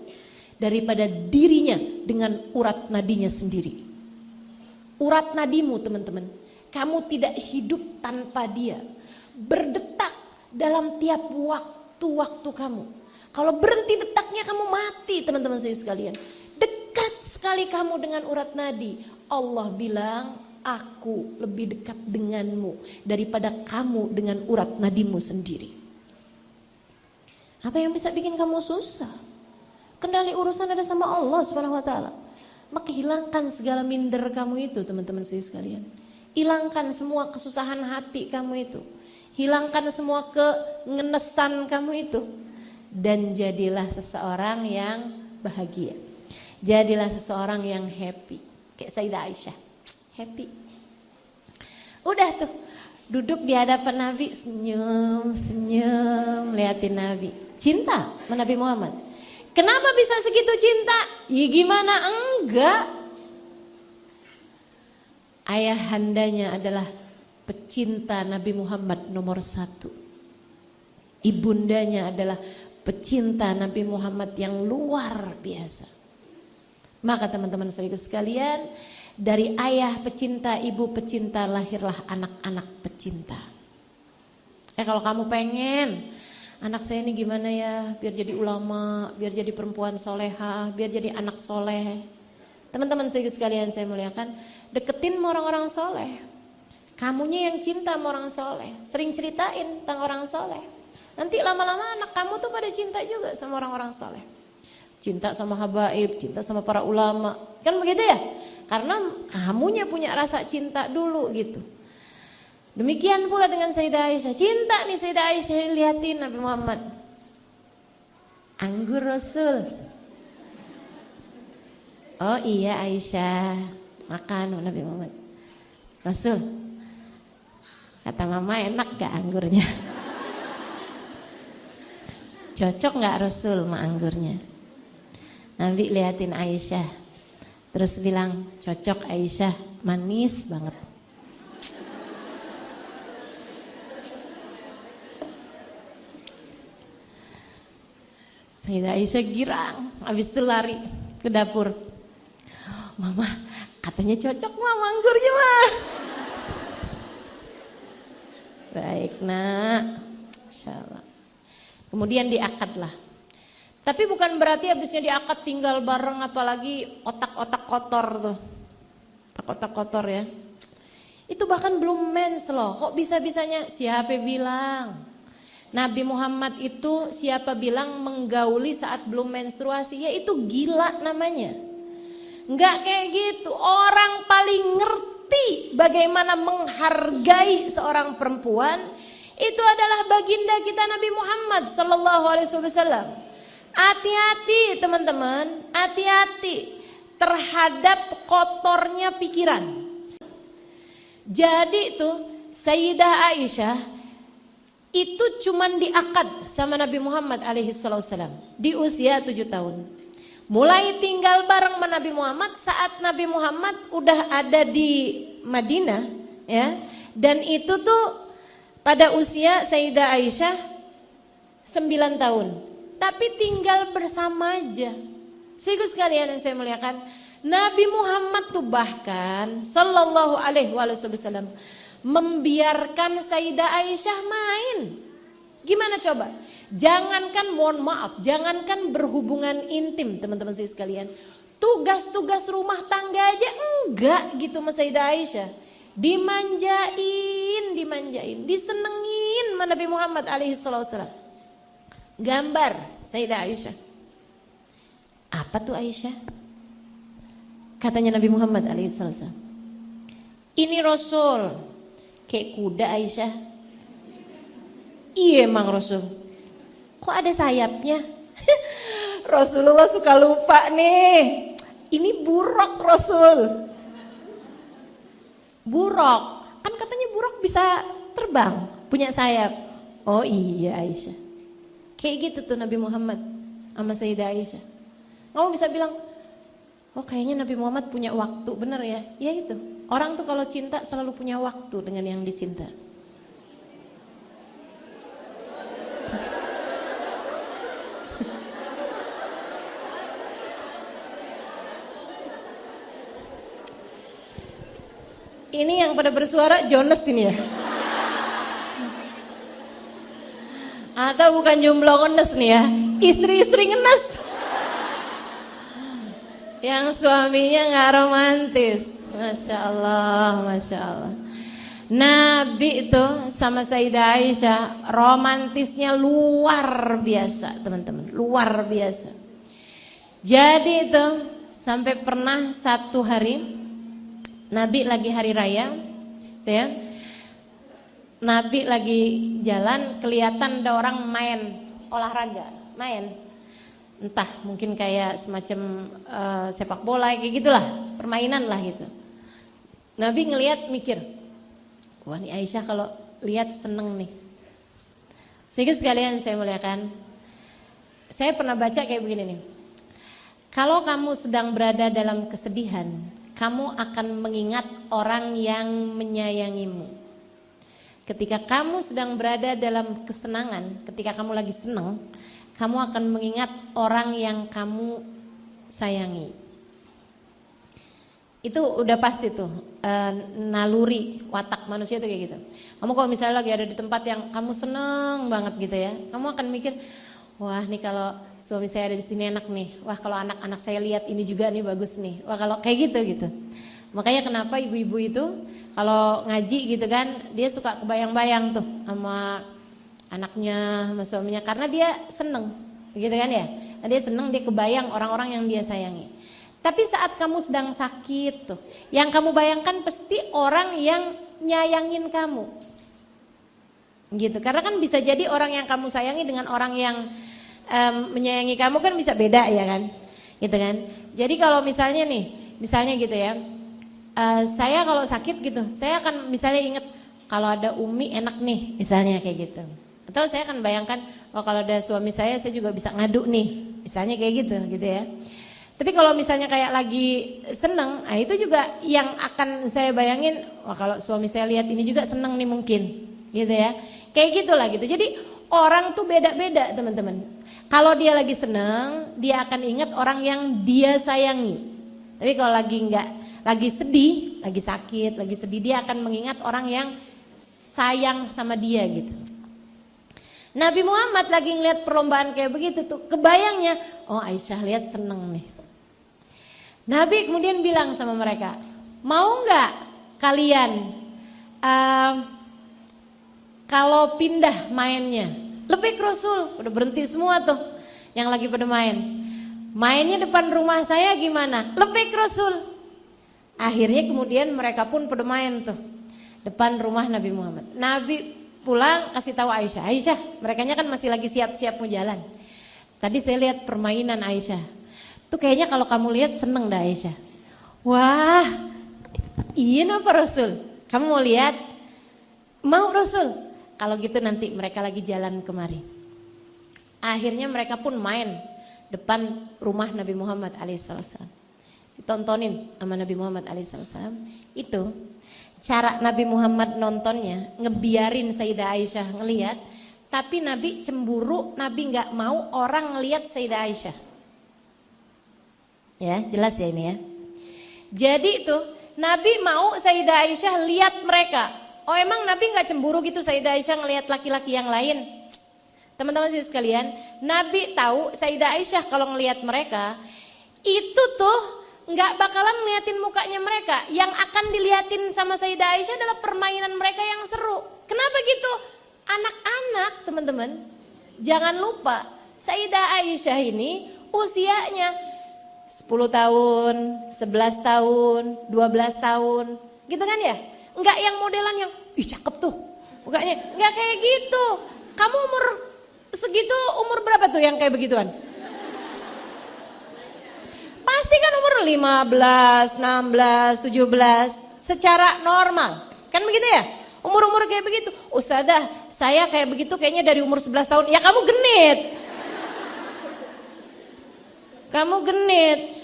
daripada dirinya dengan urat nadinya sendiri. Urat nadimu teman-teman, kamu tidak hidup tanpa dia. Berdetak dalam tiap waktu kamu. Kalau berhenti detaknya kamu mati teman-teman saya sekalian. Dekat sekali kamu dengan urat nadi. Allah bilang, aku lebih dekat denganmu daripada kamu dengan urat nadimu sendiri. Apa yang bisa bikin kamu susah? Kendali urusan ada sama Allah Subhanahu wa taala. Maka hilangkan segala minder kamu itu teman-teman saya sekalian. Hilangkan semua kesusahan hati kamu itu. Hilangkan semua kengenesan kamu itu. Dan jadilah seseorang yang bahagia. Jadilah seseorang yang happy. Kayak Sayyidah Aisyah. Happy. Udah tuh, duduk di hadapan Nabi, senyum, liatin Nabi. Cinta sama Nabi Muhammad. Kenapa bisa segitu cinta? Ya gimana enggak? Ayahandanya adalah pecinta Nabi Muhammad nomor 1. Ibundanya adalah pecinta Nabi Muhammad yang luar biasa. Maka teman-teman saudaraku sekalian, dari ayah pecinta, ibu pecinta, lahirlah anak-anak pecinta. Kalau kamu pengen anak saya ini gimana ya, biar jadi ulama, biar jadi perempuan solehah, biar jadi anak soleh. Teman-teman saudaraku sekalian saya muliakan, deketin sama orang-orang soleh. Kamunya yang cinta sama orang soleh, sering ceritain tentang orang soleh. Nanti lama-lama anak kamu tuh pada cinta juga sama orang-orang soleh. Cinta sama habaib, cinta sama para ulama. Kan begitu ya? Karena kamunya punya rasa cinta dulu gitu. Demikian pula dengan Sayyidah Aisyah. Cinta nih Sayyidah Aisyah, lihatin Nabi Muhammad. Anggur Rasul. Oh iya Aisyah, makan Nabi Muhammad. Rasul, kata mama enak gak anggurnya? Cocok gak Rasul sama anggurnya? Nabi liatin Aisyah, terus bilang cocok Aisyah, manis banget. Sayyidah Aisyah girang, habis itu lari ke dapur. Mama, katanya cocok mama anggurnya mah. Baik nak, insyaallah. Kemudian diakadlah. Tapi bukan berarti habisnya diakad tinggal bareng, apalagi otak-otak kotor tuh. Otak-otak kotor ya. Itu bahkan belum mens loh. Kok bisa-bisanya? Siapa bilang? Nabi Muhammad itu siapa bilang menggauli saat belum menstruasi? Ya itu gila namanya. Enggak kayak gitu. Orang paling ngerti bagaimana menghargai seorang perempuan itu adalah baginda kita Nabi Muhammad sallallahu alaihi wasallam. Hati-hati teman-teman, hati-hati terhadap kotornya pikiran. Jadi itu Sayyidah Aisyah itu cuman diakad sama Nabi Muhammad alaihi wasallam di usia 7 tahun. Mulai tinggal bareng sama Nabi Muhammad saat Nabi Muhammad udah ada di Madinah ya. Dan itu tuh pada usia Sayyidah Aisyah 9 tahun. Tapi tinggal bersama aja. Saudara sekalian yang saya muliakan, Nabi Muhammad tuh bahkan sallallahu alaihi wasallam membiarkan Sayyidah Aisyah main. Gimana coba? Jangankan mohon maaf, jangankan berhubungan intim teman-teman saya sekalian. Tugas-tugas rumah tangga aja enggak gitu sama Sayyidah Aisyah. Dimanjain, disenengin sama Nabi Muhammad alaihi wasallam. Gambar Sayyidah Aisyah. Apa tuh Aisyah? Katanya Nabi Muhammad alaihi wasallam. Ini Rasul. Kayak kuda Aisyah. Iya emang Rasul. Kok ada sayapnya? Rasulullah suka lupa nih. Ini buruk Rasul. Buruk. Kan katanya buruk bisa terbang, punya sayap. Oh iya Aisyah. Kayak gitu tuh Nabi Muhammad sama Sayyidah Aisyah. Kamu bisa bilang, oh kayaknya Nabi Muhammad punya waktu, bener ya? Ya itu, orang tuh kalau cinta selalu punya waktu dengan yang dicinta. Ini yang pada bersuara Jonas ini ya? Atau bukan jomblo ngenes nih ya, istri-istri ngenes yang suaminya gak romantis. Masya Allah, Masya Allah. Nabi itu sama Sayyidah Aisyah romantisnya luar biasa teman-teman, luar biasa. Jadi itu sampai pernah satu hari Nabi lagi hari raya gitu ya, Nabi lagi jalan, kelihatan ada orang main olahraga, main, entah mungkin kayak semacam sepak bola kayak gitulah, permainan lah gitu. Nabi ngelihat mikir, wah nih Aisyah kalau lihat seneng nih. Sehingga sekalian saya muliakan, saya pernah baca kayak begini nih. Kalau kamu sedang berada dalam kesedihan, kamu akan mengingat orang yang menyayangimu. Ketika kamu sedang berada dalam kesenangan, ketika kamu lagi senang, kamu akan mengingat orang yang kamu sayangi. Itu udah pasti tuh naluri watak manusia tuh kayak gitu. Kamu kalau misalnya lagi ada di tempat yang kamu seneng banget gitu ya, kamu akan mikir, wah nih kalau suami saya ada di sini enak nih. Wah kalau anak-anak saya lihat ini juga nih bagus nih. Wah kalau kayak gitu. Makanya kenapa ibu-ibu itu kalau ngaji gitu kan, dia suka kebayang-bayang tuh sama anaknya, sama suaminya, karena dia seneng, gitu kan ya. Nah, dia seneng, dia kebayang orang-orang yang dia sayangi. Tapi saat kamu sedang sakit tuh, yang kamu bayangkan pasti orang yang nyayangin kamu. Gitu. Karena kan bisa jadi orang yang kamu sayangi dengan orang yang menyayangi kamu kan bisa beda ya kan. Gitu kan. Jadi kalau misalnya gitu ya. Saya kalau sakit gitu, saya akan misalnya inget kalau ada Umi enak nih, misalnya kayak gitu. Atau saya akan bayangkan, oh kalau ada suami saya juga bisa ngadu nih, misalnya kayak gitu ya. Tapi kalau misalnya kayak lagi seneng, nah itu juga yang akan saya bayangin, wah kalau suami saya lihat ini juga seneng nih mungkin, gitu ya. Kayak gitulah gitu. Jadi orang tuh beda-beda teman-teman. Kalau dia lagi seneng, dia akan ingat orang yang dia sayangi. Tapi kalau lagi sedih, lagi sakit, lagi sedih, dia akan mengingat orang yang sayang sama dia gitu. Nabi Muhammad lagi ngeliat perlombaan kayak begitu tuh, kebayangnya, oh Aisyah lihat seneng nih. Nabi kemudian bilang sama mereka, mau nggak kalian kalau pindah mainnya? Lebih Rasul, udah berhenti semua tuh yang lagi pada main. Mainnya depan rumah saya gimana? Lebih Rasul. Akhirnya kemudian mereka pun pada main tuh depan rumah Nabi Muhammad. Nabi pulang kasih tahu Aisyah, merekanya kan masih lagi siap-siap mau jalan. Tadi saya lihat permainan Aisyah. Tuh kayaknya kalau kamu lihat seneng dah Aisyah. Wah, iya apa Rasul? Kamu mau lihat? Mau Rasul? Kalau gitu nanti mereka lagi jalan kemari. Akhirnya mereka pun main depan rumah Nabi Muhammad alaihissalam. Ditontonin sama Nabi Muhammad alaihissalam. Itu cara Nabi Muhammad nontonnya, ngebiarin Sayyidah Aisyah ngelihat, tapi Nabi cemburu, Nabi nggak mau orang ngelihat Sayyidah Aisyah. Ya, jelas ya ini ya. Jadi itu Nabi mau Sayyidah Aisyah lihat mereka. Oh emang Nabi nggak cemburu gitu Sayyidah Aisyah ngelihat laki-laki yang lain? Teman-teman sekalian, Nabi tahu Sayyidah Aisyah kalau ngelihat mereka itu tuh nggak bakalan ngeliatin mukanya mereka. Yang akan diliatin sama Sayyidah Aisyah adalah permainan mereka yang seru. Kenapa gitu? Anak-anak teman-teman, jangan lupa Sayyidah Aisyah ini usianya 10 tahun, 11 tahun, 12 tahun, gitu kan ya? Enggak yang modelan yang, ih cakep tuh, mukanya, enggak kayak gitu. Kamu umur segitu, umur berapa tuh yang kayak begituan? Pasti kan umur 15, 16, 17, secara normal, kan begitu ya? Umur-umur kayak begitu, Ustazah saya kayak begitu kayaknya dari umur 11 tahun, ya kamu genit. Kamu genit,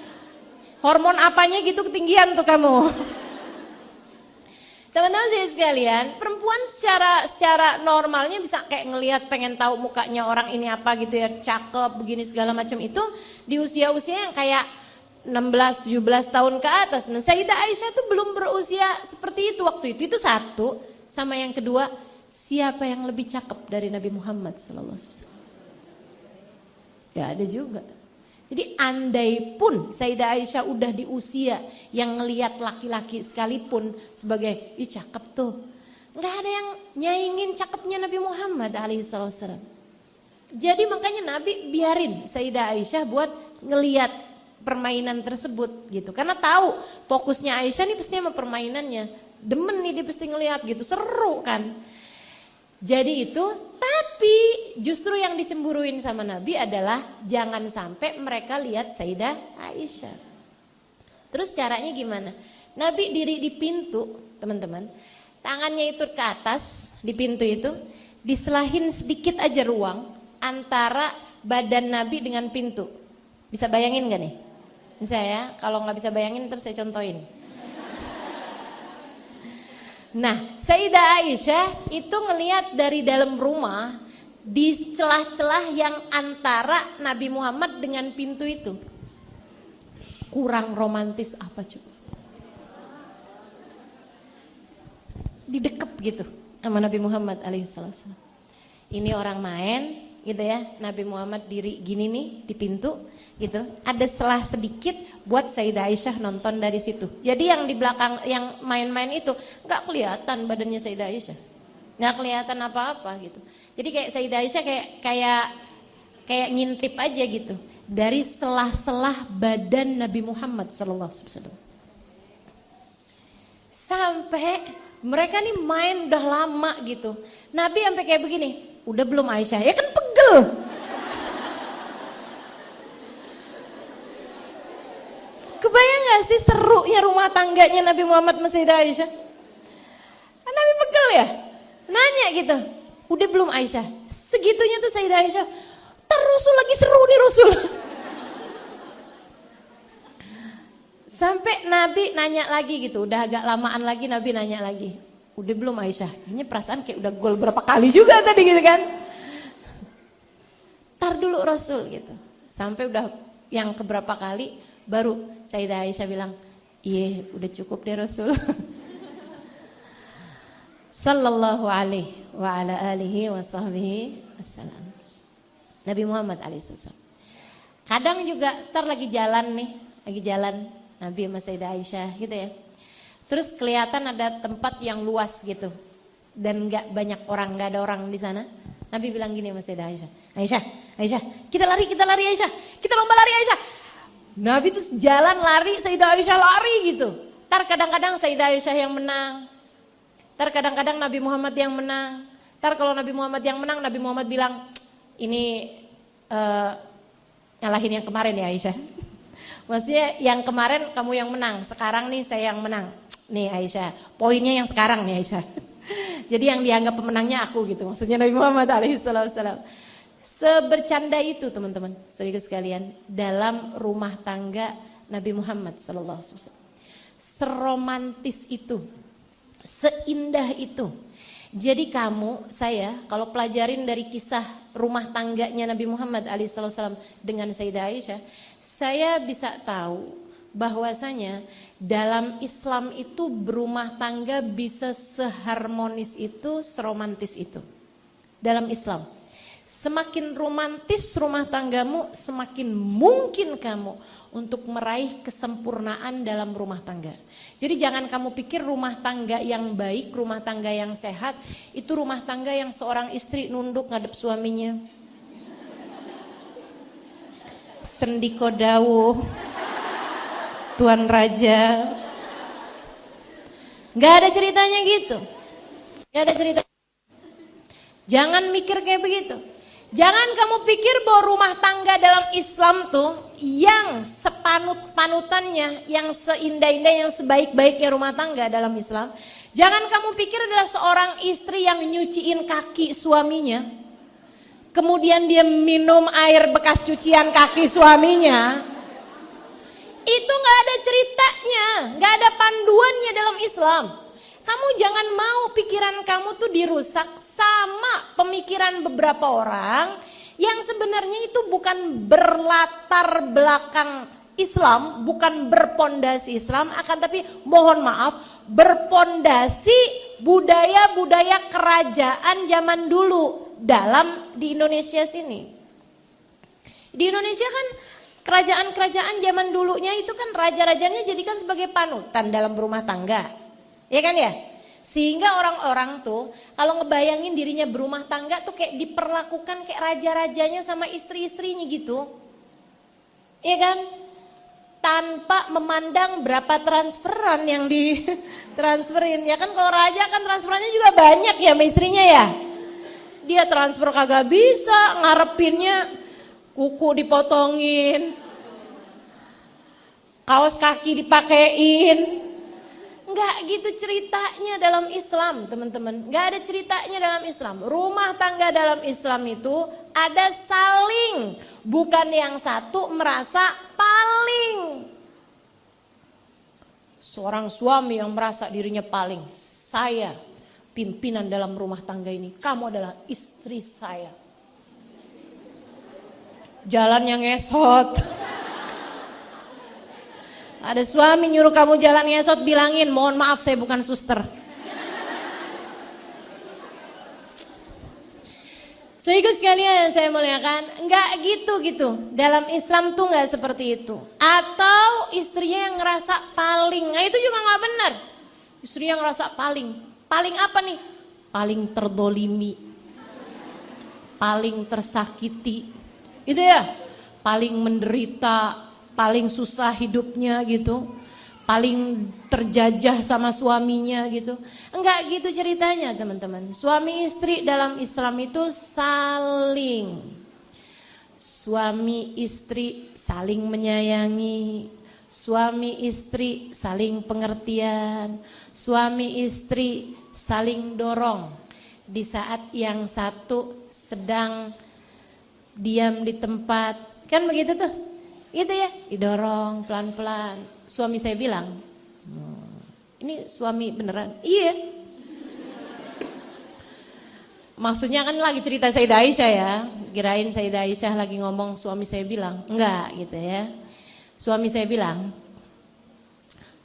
hormon apanya gitu ketinggian tuh kamu. Teman-teman sekalian, perempuan secara normalnya bisa kayak ngelihat pengen tahu mukanya orang ini apa gitu ya, cakep begini segala macam itu di usia-usia yang kayak 16, 17 tahun ke atas. Nah, Sayyidah Aisyah tuh belum berusia seperti itu waktu itu. Itu satu, sama yang kedua, siapa yang lebih cakep dari Nabi Muhammad sallallahu alaihi wasallam? Ya ada juga. Jadi andai pun Sayyidah Aisyah udah di usia yang ngelihat laki-laki sekalipun sebagai, ih cakep tuh, nggak ada yang nyaingin cakepnya Nabi Muhammad alaihissalam. Jadi makanya Nabi biarin Sayyidah Aisyah buat ngelihat permainan tersebut gitu. Karena tahu fokusnya Aisyah nih pasti sama permainannya. Demen nih dia pasti ngelihat gitu, seru kan. Jadi itu, tapi justru yang dicemburuin sama Nabi adalah jangan sampai mereka lihat Sayyidah Aisyah. Terus caranya gimana? Nabi diri di pintu, teman-teman. Tangannya itu ke atas di pintu itu, diselahin sedikit aja ruang antara badan Nabi dengan pintu. Bisa bayangin gak nih? Bisa ya, kalau gak bisa bayangin terus saya contohin. Nah, Sayyidah Aisyah itu ngelihat dari dalam rumah di celah-celah yang antara Nabi Muhammad dengan pintu itu. Kurang romantis apa coba? didekep gitu sama Nabi Muhammad alaihissalam. Ini orang main gitu ya, Nabi Muhammad diri gini nih di pintu gitu. Ada selah sedikit buat Sayyidah Aisyah nonton dari situ. Jadi yang di belakang yang main-main itu nggak kelihatan badannya Sayyidah Aisyah, nggak kelihatan apa-apa gitu. Jadi kayak Sayyidah Aisyah kayak ngintip aja gitu dari selah-selah badan Nabi Muhammad sallallahu alaihi wasallam. Sampai mereka nih main udah lama gitu. Nabi sampai kayak begini, udah belum Aisyah? Ya kan pegel. Kebayang gak sih serunya rumah tangganya Nabi Muhammad sama Sayyidah Aisyah? Nabi pegel ya? Nanya gitu, udah belum Aisyah? Segitunya tuh Sayyidah Aisyah, Rasul lagi seru nih Rasul. Sampai Nabi nanya lagi gitu, udah agak lamaan lagi Nabi nanya lagi, udah belum Aisyah? Kayaknya perasaan kayak udah gol berapa kali juga tadi gitu kan. Tar dulu Rasul gitu. Sampai udah yang keberapa kali baru Sayyidah Aisyah bilang, iya udah cukup deh Rasul. Sallallahu alaihi wa ala alihi wa sahbihi wassalam. Nabi Muhammad alaihissalam. Kadang juga ntar lagi jalan nih, lagi jalan Nabi sama Sayyidah Aisyah gitu ya. Terus kelihatan ada tempat yang luas gitu dan nggak banyak orang, nggak ada orang di sana. Nabi bilang gini sama Sayyidah Aisyah, Aisyah, kita lari Aisyah, kita lomba lari Aisyah. Nabi terus jalan lari, Sayyidah Aisyah lari gitu. Ntar kadang-kadang Sayyidah Aisyah yang menang, ntar kadang-kadang Nabi Muhammad yang menang. Ntar kalau Nabi Muhammad yang menang, Nabi Muhammad bilang, ini nyalahin yang kemarin ya Aisyah. Maksudnya yang kemarin kamu yang menang, sekarang nih saya yang menang. Nih Aisyah, poinnya yang sekarang nih Aisyah. Jadi yang dianggap pemenangnya aku gitu. Maksudnya Nabi Muhammad alaihissalam. Sebercanda itu teman-teman, saudara sekalian, dalam rumah tangga Nabi Muhammad sallallahu alaihi wasallam. Seromantis itu, seindah itu. Jadi kamu, saya kalau pelajarin dari kisah rumah tangganya Nabi Muhammad alaihissalam dengan Sayyidah Aisyah, saya bisa tahu bahwasanya dalam Islam itu berumah tangga bisa seharmonis itu, seromantis itu. Dalam Islam, semakin romantis rumah tanggamu, semakin mungkin kamu untuk meraih kesempurnaan dalam rumah tangga. Jadi jangan kamu pikir rumah tangga yang baik, rumah tangga yang sehat, itu rumah tangga yang seorang istri nunduk ngadep suaminya. Sendiko dawuh, Tuan Raja. Gak ada ceritanya gitu. Gak ada cerita. Jangan mikir kayak begitu. Jangan kamu pikir bahwa rumah tangga dalam Islam tuh yang sepanut-panutannya, yang seindah-indah, yang sebaik-baiknya rumah tangga dalam Islam. Jangan kamu pikir adalah seorang istri yang nyuciin kaki suaminya, kemudian dia minum air bekas cucian kaki suaminya. Itu gak ada ceritanya, gak ada panduannya dalam Islam. Kamu jangan mau pikiran kamu tuh dirusak sama pemikiran beberapa orang yang sebenarnya itu bukan berlatar belakang Islam, bukan berpondasi Islam, akan tapi mohon maaf berpondasi budaya-budaya kerajaan zaman dulu di Indonesia sini. Di Indonesia kan kerajaan-kerajaan zaman dulunya itu kan raja-rajanya jadikan sebagai panutan dalam berumah tangga. Ya kan ya? Sehingga orang-orang tuh kalau ngebayangin dirinya berumah tangga tuh kayak diperlakukan kayak raja-rajanya sama istri-istrinya gitu. Ya kan? Tanpa memandang berapa transferan yang ditransferin. Ya kan kalau raja kan transferannya juga banyak ya sama istrinya ya. Dia transfer kagak bisa, ngarepinnya kuku dipotongin, kaos kaki dipakein. Enggak gitu ceritanya dalam Islam teman-teman. Enggak ada ceritanya dalam Islam. Rumah tangga dalam Islam itu ada saling, bukan yang satu merasa paling. Seorang suami yang merasa dirinya paling, saya pimpinan dalam rumah tangga ini, kamu adalah istri saya. Jalan yang ngesot. Ada suami nyuruh kamu jalan ngesot, bilangin mohon maaf saya bukan suster. Sehingga sekalian yang saya muliakan, enggak gitu. Dalam Islam tuh enggak seperti itu. Atau istrinya yang ngerasa paling, nah itu juga enggak benar. Istrinya yang ngerasa paling apa nih? Paling terdolimi, paling tersakiti, gitu ya. Paling menderita, paling susah hidupnya gitu. Paling terjajah sama suaminya gitu. Enggak gitu ceritanya teman-teman. Suami istri dalam Islam itu saling. Suami istri saling menyayangi. Suami istri saling pengertian. Suami istri saling dorong. Di saat yang satu sedang diam di tempat. Kan begitu tuh. Gitu ya, didorong pelan-pelan. Suami saya bilang, ini suami beneran? Iya. Maksudnya kan lagi cerita Sayyidah Aisyah ya. Kirain Sayyidah Aisyah lagi ngomong suami saya bilang. Enggak gitu ya. Suami saya bilang,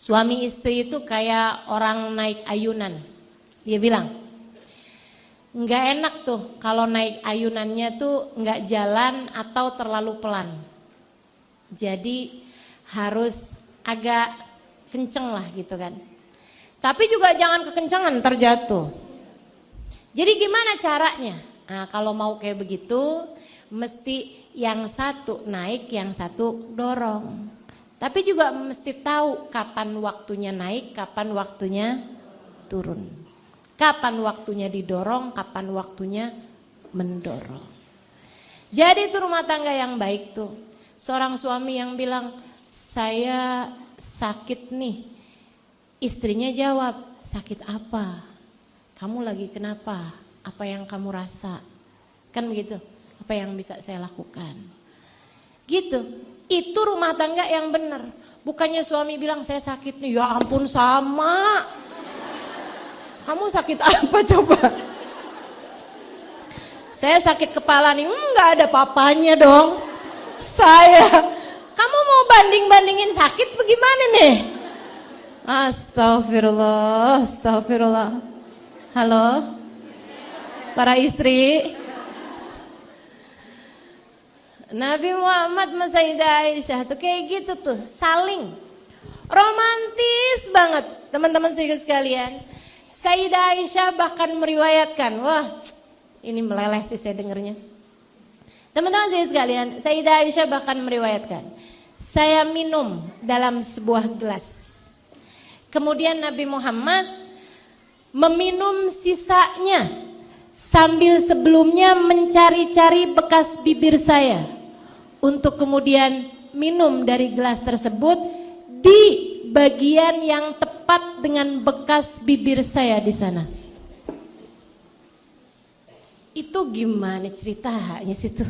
suami istri itu kayak orang naik ayunan. Dia bilang, enggak enak tuh kalau naik ayunannya tuh enggak jalan atau terlalu pelan. Jadi harus agak kenceng lah gitu kan. Tapi juga jangan kekencangan terjatuh. Jadi gimana caranya? Nah, kalau mau kayak begitu mesti yang satu naik, yang satu dorong. Tapi juga mesti tahu kapan waktunya naik, kapan waktunya turun. Kapan waktunya didorong, kapan waktunya mendorong. Jadi itu rumah tangga yang baik tuh. Seorang suami yang bilang, saya sakit nih. Istrinya jawab, sakit apa? Kamu lagi kenapa? Apa yang kamu rasa? Kan begitu, apa yang bisa saya lakukan? Gitu, itu rumah tangga yang benar. Bukannya suami bilang, saya sakit nih, ya ampun sama. Kamu sakit apa coba? Saya sakit kepala nih, enggak ada papanya dong. Kamu mau banding-bandingin sakit bagaimana nih? Astagfirullah, astagfirullah. Halo, para istri. Nabi Muhammad sama Sayyidah Aisyah tuh kayak gitu tuh, saling romantis banget, teman-teman sekalian. Sayyidah Aisyah bahkan meriwayatkan, wah ini meleleh sih saya dengernya. Teman-teman sekalian, Sayyidah Aisyah bahkan meriwayatkan, saya minum dalam sebuah gelas. Kemudian Nabi Muhammad meminum sisanya sambil sebelumnya mencari-cari bekas bibir saya untuk kemudian minum dari gelas tersebut di bagian yang tepat dengan bekas bibir saya di sana. Itu gimana ceritanya situ?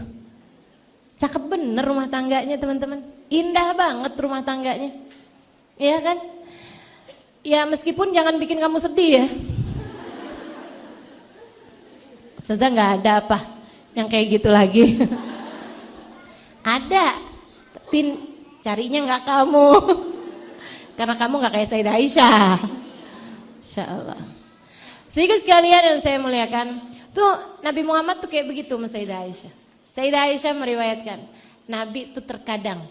Cakep bener rumah tangganya teman-teman. Indah banget rumah tangganya. Iya kan? Ya meskipun jangan bikin kamu sedih ya. Saja gak ada apa yang kayak gitu lagi. Ada, tapi carinya gak kamu. Karena kamu gak kayak Sayyidah Aisyah. Insya Allah. Sehingga sekalian yang saya muliakan, tuh Nabi Muhammad tuh kayak begitu sama Sayyidah Aisyah. Sayyidah Aisyah meriwayatkan, Nabi tuh terkadang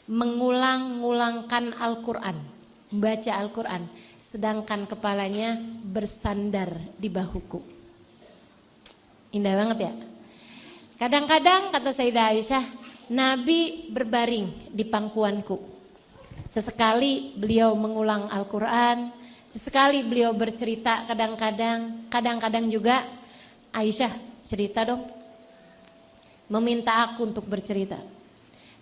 mengulang-ngulangkan Al-Quran, membaca Al-Quran, sedangkan kepalanya bersandar di bahuku. Indah banget ya. Kadang-kadang kata Sayyidah Aisyah, Nabi berbaring di pangkuanku. Sesekali beliau mengulang Al-Quran, sesekali beliau bercerita kadang-kadang juga Aisyah cerita dong. Meminta aku untuk bercerita.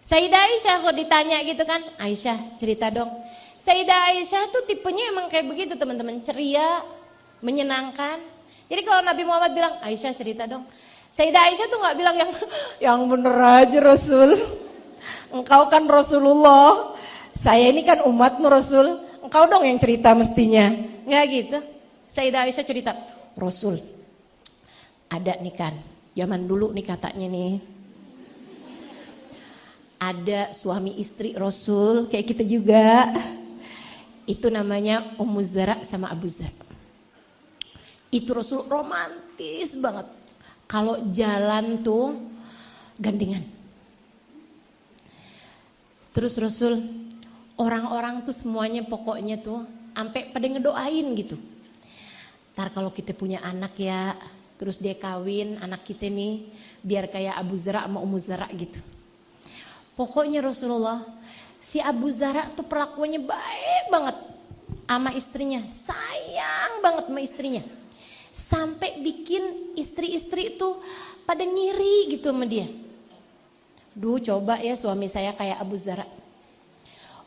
Sayyidah Aisyah kok ditanya gitu kan, Aisyah cerita dong. Sayyidah Aisyah tuh tipenya emang kayak begitu teman-teman, ceria, menyenangkan. Jadi kalau Nabi Muhammad bilang, Aisyah cerita dong. Sayyidah Aisyah tuh gak bilang yang bener aja Rasul. Engkau kan Rasulullah, saya ini kan umatmu Rasul. Engkau dong yang cerita mestinya. Gak gitu. Sayyidah Aisyah cerita, Rasul ada nih kan, zaman dulu nih katanya nih. Ada suami istri Rasul, kayak kita juga. Itu namanya Ummu Zara sama Abu Zar. Itu Rasul romantis banget. kalau jalan tuh gandengan. Terus Rasul, orang-orang tuh semuanya pokoknya tuh sampai pada ngedoain gitu. Ntar kalau kita punya anak ya, terus dia kawin, anak kita nih biar kayak Abu Zara sama Ummu Zara gitu. Pokoknya Rasulullah, si Abu Zara tuh perlakuannya baik banget sama istrinya, sayang banget sama istrinya. Sampai bikin istri-istri tuh pada ngiri gitu sama dia. Duh, coba ya suami saya kayak Abu Zara.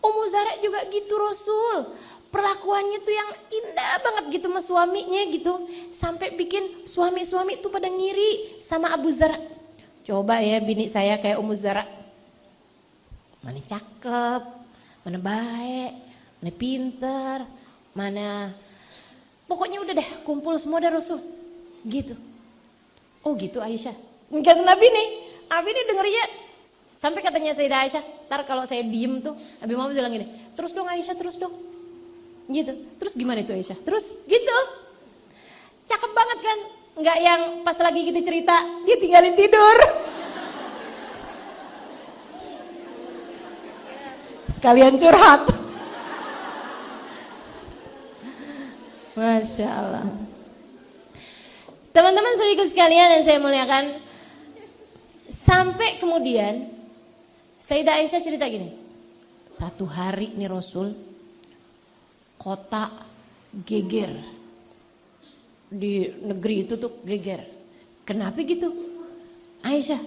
Ummu Zara juga gitu Rasul. Perlakuannya tuh yang indah banget gitu sama suaminya gitu. Sampai bikin suami-suami tuh pada ngiri sama Abu Zara. Coba ya bini saya kayak Ummu Zara. Mana cakep, mana baik, mana pinter, mana... Pokoknya udah deh kumpul semua dah Rasul. Gitu. Oh gitu Aisyah. Kata Nabi nih dengernya. Sampai katanya Sayyidah Aisyah, ntar kalau saya diem tuh, Nabi Muhammad bilang gini, terus dong Aisyah, terus dong. Gitu. Terus gimana itu Aisyah? Terus gitu. Cakep banget kan? Enggak yang pas lagi kita cerita, dia tinggalin tidur. Sekalian curhat. Masya Allah. Teman-teman saudaraku sekalian yang saya muliakan, sampai kemudian Sayyidah Aisyah cerita gini, satu hari nih Rasul, kota geger, di negeri itu tuh geger. Kenapa gitu? Aisyah,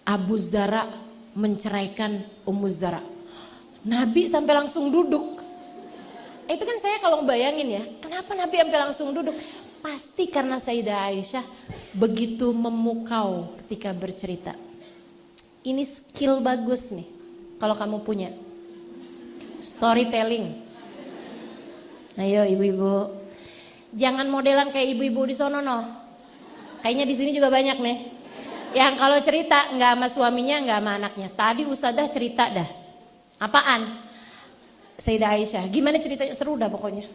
Abu Zara menceraikan Ummu Zara. Nabi sampai langsung duduk. Itu kan saya kalau bayangin ya, kenapa Nabi sampai langsung duduk? Pasti karena Sayyidah Aisyah begitu memukau ketika bercerita. Ini skill bagus nih kalau kamu punya. Storytelling. Ayo ibu-ibu. Jangan modelan kayak ibu-ibu di sono no. Kayaknya di sini juga banyak nih. Yang kalau cerita nggak sama suaminya, nggak sama anaknya. Tadi Ustadzah cerita dah. Apaan? Sayyidah Aisyah. Gimana ceritanya? Seru dah pokoknya.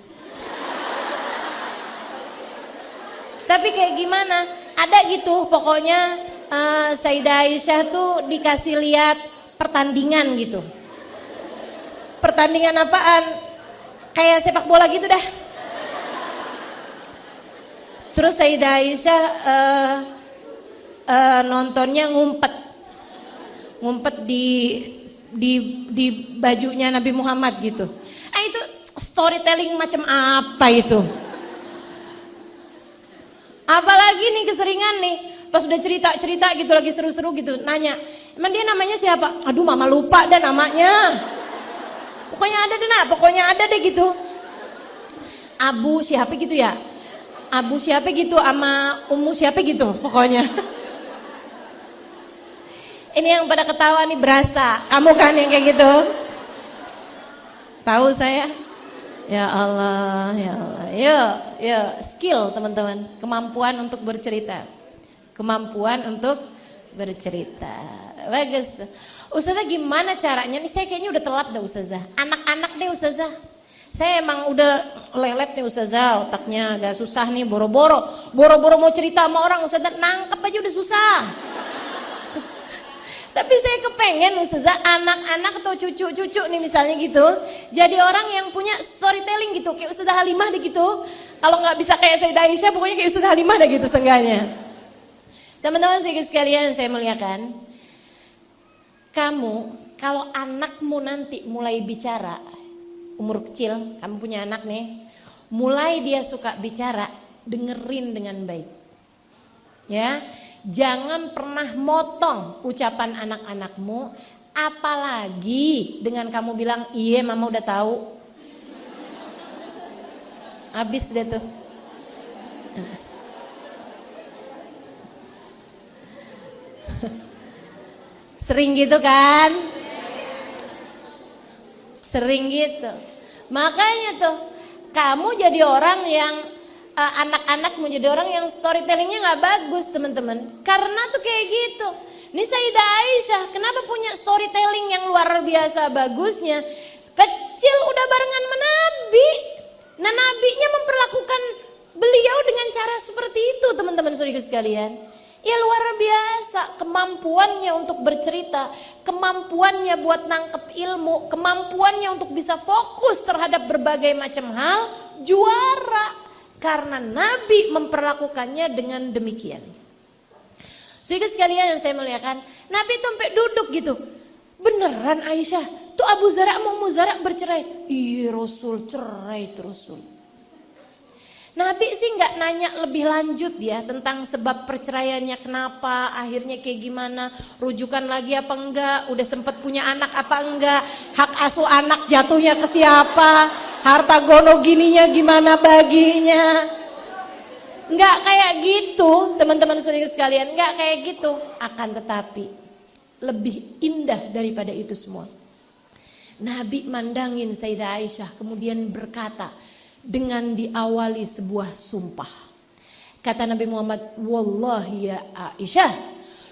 Tapi kayak gimana? Ada gitu pokoknya Sayyidah Aisyah tuh dikasih lihat pertandingan gitu. Pertandingan apaan? Kayak sepak bola gitu dah. Terus Sayyidah Aisyah nontonnya ngumpet di bajunya Nabi Muhammad gitu. Itu storytelling macam apa itu? Apalagi nih keseringan nih, pas udah cerita gitu lagi seru-seru gitu, nanya, emang dia namanya siapa? Aduh mama lupa dah namanya. Pokoknya ada deh gitu. Abu siapa gitu ya? Abu siapa gitu sama Ummu siapa gitu pokoknya. Ini yang pada ketawa nih berasa, kamu kan yang kayak gitu? Tahu saya? Ya Allah, ya Allah. Yuk, skill teman-teman, kemampuan untuk bercerita. Kemampuan untuk bercerita. Bagus tuh. Ustazah gimana caranya? Nih saya kayaknya udah telat dah Ustazah. Anak-anak deh Ustazah. Saya emang udah lelet nih Ustazah, otaknya agak susah nih, boro-boro mau cerita sama orang Ustazah, nangkep aja udah susah. Tapi saya kepengen Ustazah anak-anak atau cucu-cucu nih misalnya gitu, jadi orang yang punya storytelling gitu, kayak Ustazah Halimah deh gitu. Kalau nggak bisa kayak Sayyidah Aisyah, pokoknya kayak Ustazah Halimah deh gitu seenggaknya. Teman-teman sekalian saya muliakan, kamu kalau anakmu nanti mulai bicara, umur kecil, kamu punya anak nih, mulai dia suka bicara, dengerin dengan baik. Ya. Jangan pernah motong ucapan anak-anakmu, apalagi dengan kamu bilang, iya mama udah tahu. Habis deh tuh. Habis. Sering gitu kan? Sering gitu. Makanya tuh, kamu jadi orang yang anak-anak menjadi orang yang storytellingnya nggak bagus teman-teman, karena tuh kayak gitu. Ini Sayyidah Aisyah kenapa punya storytelling yang luar biasa bagusnya? Kecil udah barengan sama Nabi. Nah Nabinya memperlakukan beliau dengan cara seperti itu teman-teman saudara sekalian. Ya luar biasa kemampuannya untuk bercerita, kemampuannya buat nangkep ilmu, kemampuannya untuk bisa fokus terhadap berbagai macam hal, juara. Karena Nabi memperlakukannya dengan demikian. Saudara sekalian yang saya muliakan, Nabi itu sampai duduk gitu. Beneran Aisyah, tuh Abu Zara mau Muzara bercerai. Iya Rasul, cerai itu Rasul. Nabi sih nggak nanya lebih lanjut ya tentang sebab perceraiannya kenapa, akhirnya kayak gimana, rujukan lagi apa enggak, udah sempet punya anak apa enggak, hak asuh anak jatuhnya ke siapa, harta gono gininya gimana baginya. Nggak kayak gitu teman-teman saudara sekalian, nggak kayak gitu. Akan tetapi lebih indah daripada itu semua. Nabi mandangin Sayyidah Aisyah kemudian berkata dengan diawali sebuah sumpah. Kata Nabi Muhammad, wallahi ya Aisyah,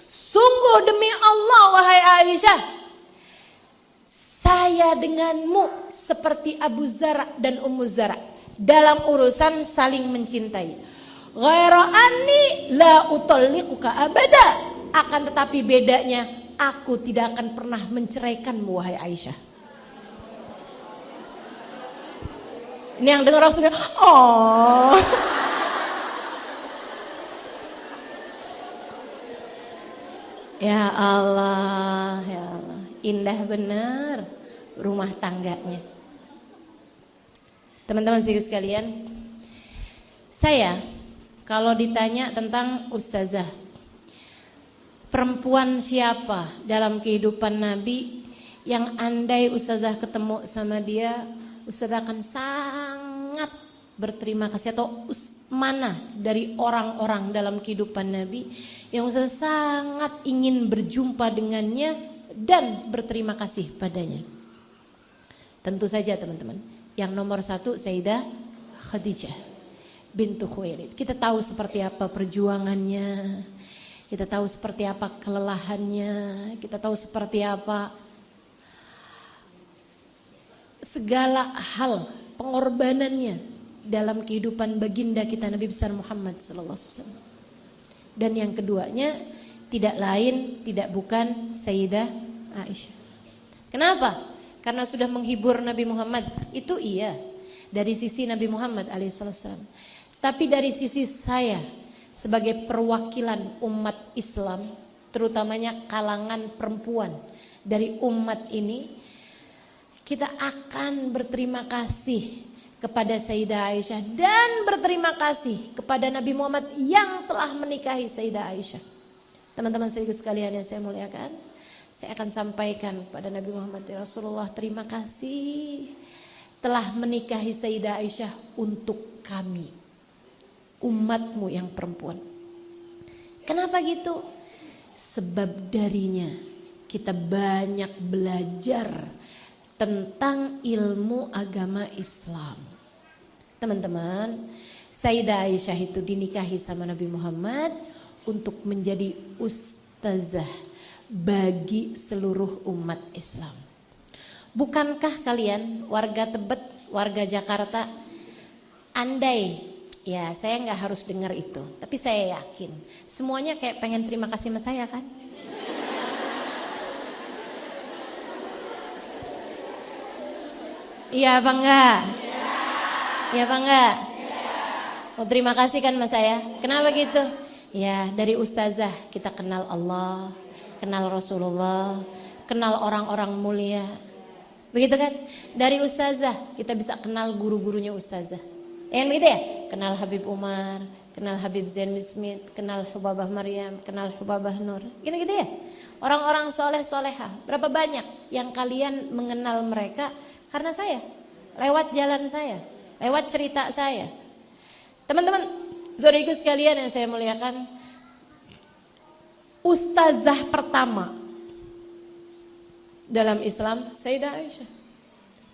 sungguh demi Allah wahai Aisyah, saya denganmu seperti Abu Zara dan Ummu Zara dalam urusan saling mencintai. Ghaira anni la utalliquka abada. Akan tetapi bedanya, aku tidak akan pernah menceraikanmu wahai Aisyah. Ini yang dengar Rasulnya, oh. Ya Allah, ya Allah, indah benar rumah tangganya. Teman-teman sekalian, saya kalau ditanya tentang ustazah, perempuan siapa dalam kehidupan Nabi yang andai ustazah ketemu sama dia, ustazah akan sangat berterima kasih, atau mana dari orang-orang dalam kehidupan Nabi yang ustazah sangat ingin berjumpa dengannya dan berterima kasih padanya. Tentu saja teman-teman, yang nomor satu Sayyidah Khadijah bintu Khuwailid. Kita tahu seperti apa perjuangannya, kita tahu seperti apa kelelahannya, kita tahu seperti apa segala hal pengorbanannya dalam kehidupan baginda kita Nabi besar Muhammad SAW. Dan yang keduanya tidak lain tidak bukan Sayyidah Aisyah. Kenapa? Karena sudah menghibur Nabi Muhammad, itu iya dari sisi Nabi Muhammad alaihissalam. Tapi dari sisi saya sebagai perwakilan umat Islam, terutamanya kalangan perempuan dari umat ini, kita akan berterima kasih kepada Sayyidah Aisyah dan berterima kasih kepada Nabi Muhammad yang telah menikahi Sayyidah Aisyah. Teman-teman sekalian yang saya muliakan, saya akan sampaikan kepada Nabi Muhammad, ya Rasulullah, terima kasih telah menikahi Sayyidah Aisyah untuk kami, umatmu yang perempuan. Kenapa gitu? Sebab darinya kita banyak belajar tentang ilmu agama Islam. Teman-teman, Sayyidah Aisyah itu dinikahi sama Nabi Muhammad untuk menjadi ustazah bagi seluruh umat Islam. Bukankah kalian warga Tebet, warga Jakarta, andai, ya saya nggak harus dengar itu, tapi saya yakin semuanya kayak pengen terima kasih sama saya kan? Iya apa enggak? Iya apa enggak? Mau terima kasih kan sama saya? Kenapa gitu? Ya dari ustazah kita kenal Allah, kenal Rasulullah, kenal orang-orang mulia. Begitu kan? Dari ustazah kita bisa kenal guru-gurunya ustazah. Begitu ya? Kenal Habib Umar, kenal Habib Zain Smith, kenal Hubabah Maryam, kenal Hubabah Nur. Gitu ya? Orang-orang soleh-solehah. Berapa banyak yang kalian mengenal mereka karena saya, lewat jalan saya, lewat cerita saya. Teman-teman, saudaraku sekalian yang saya muliakan, ustazah pertama dalam Islam Sayyidah Aisyah,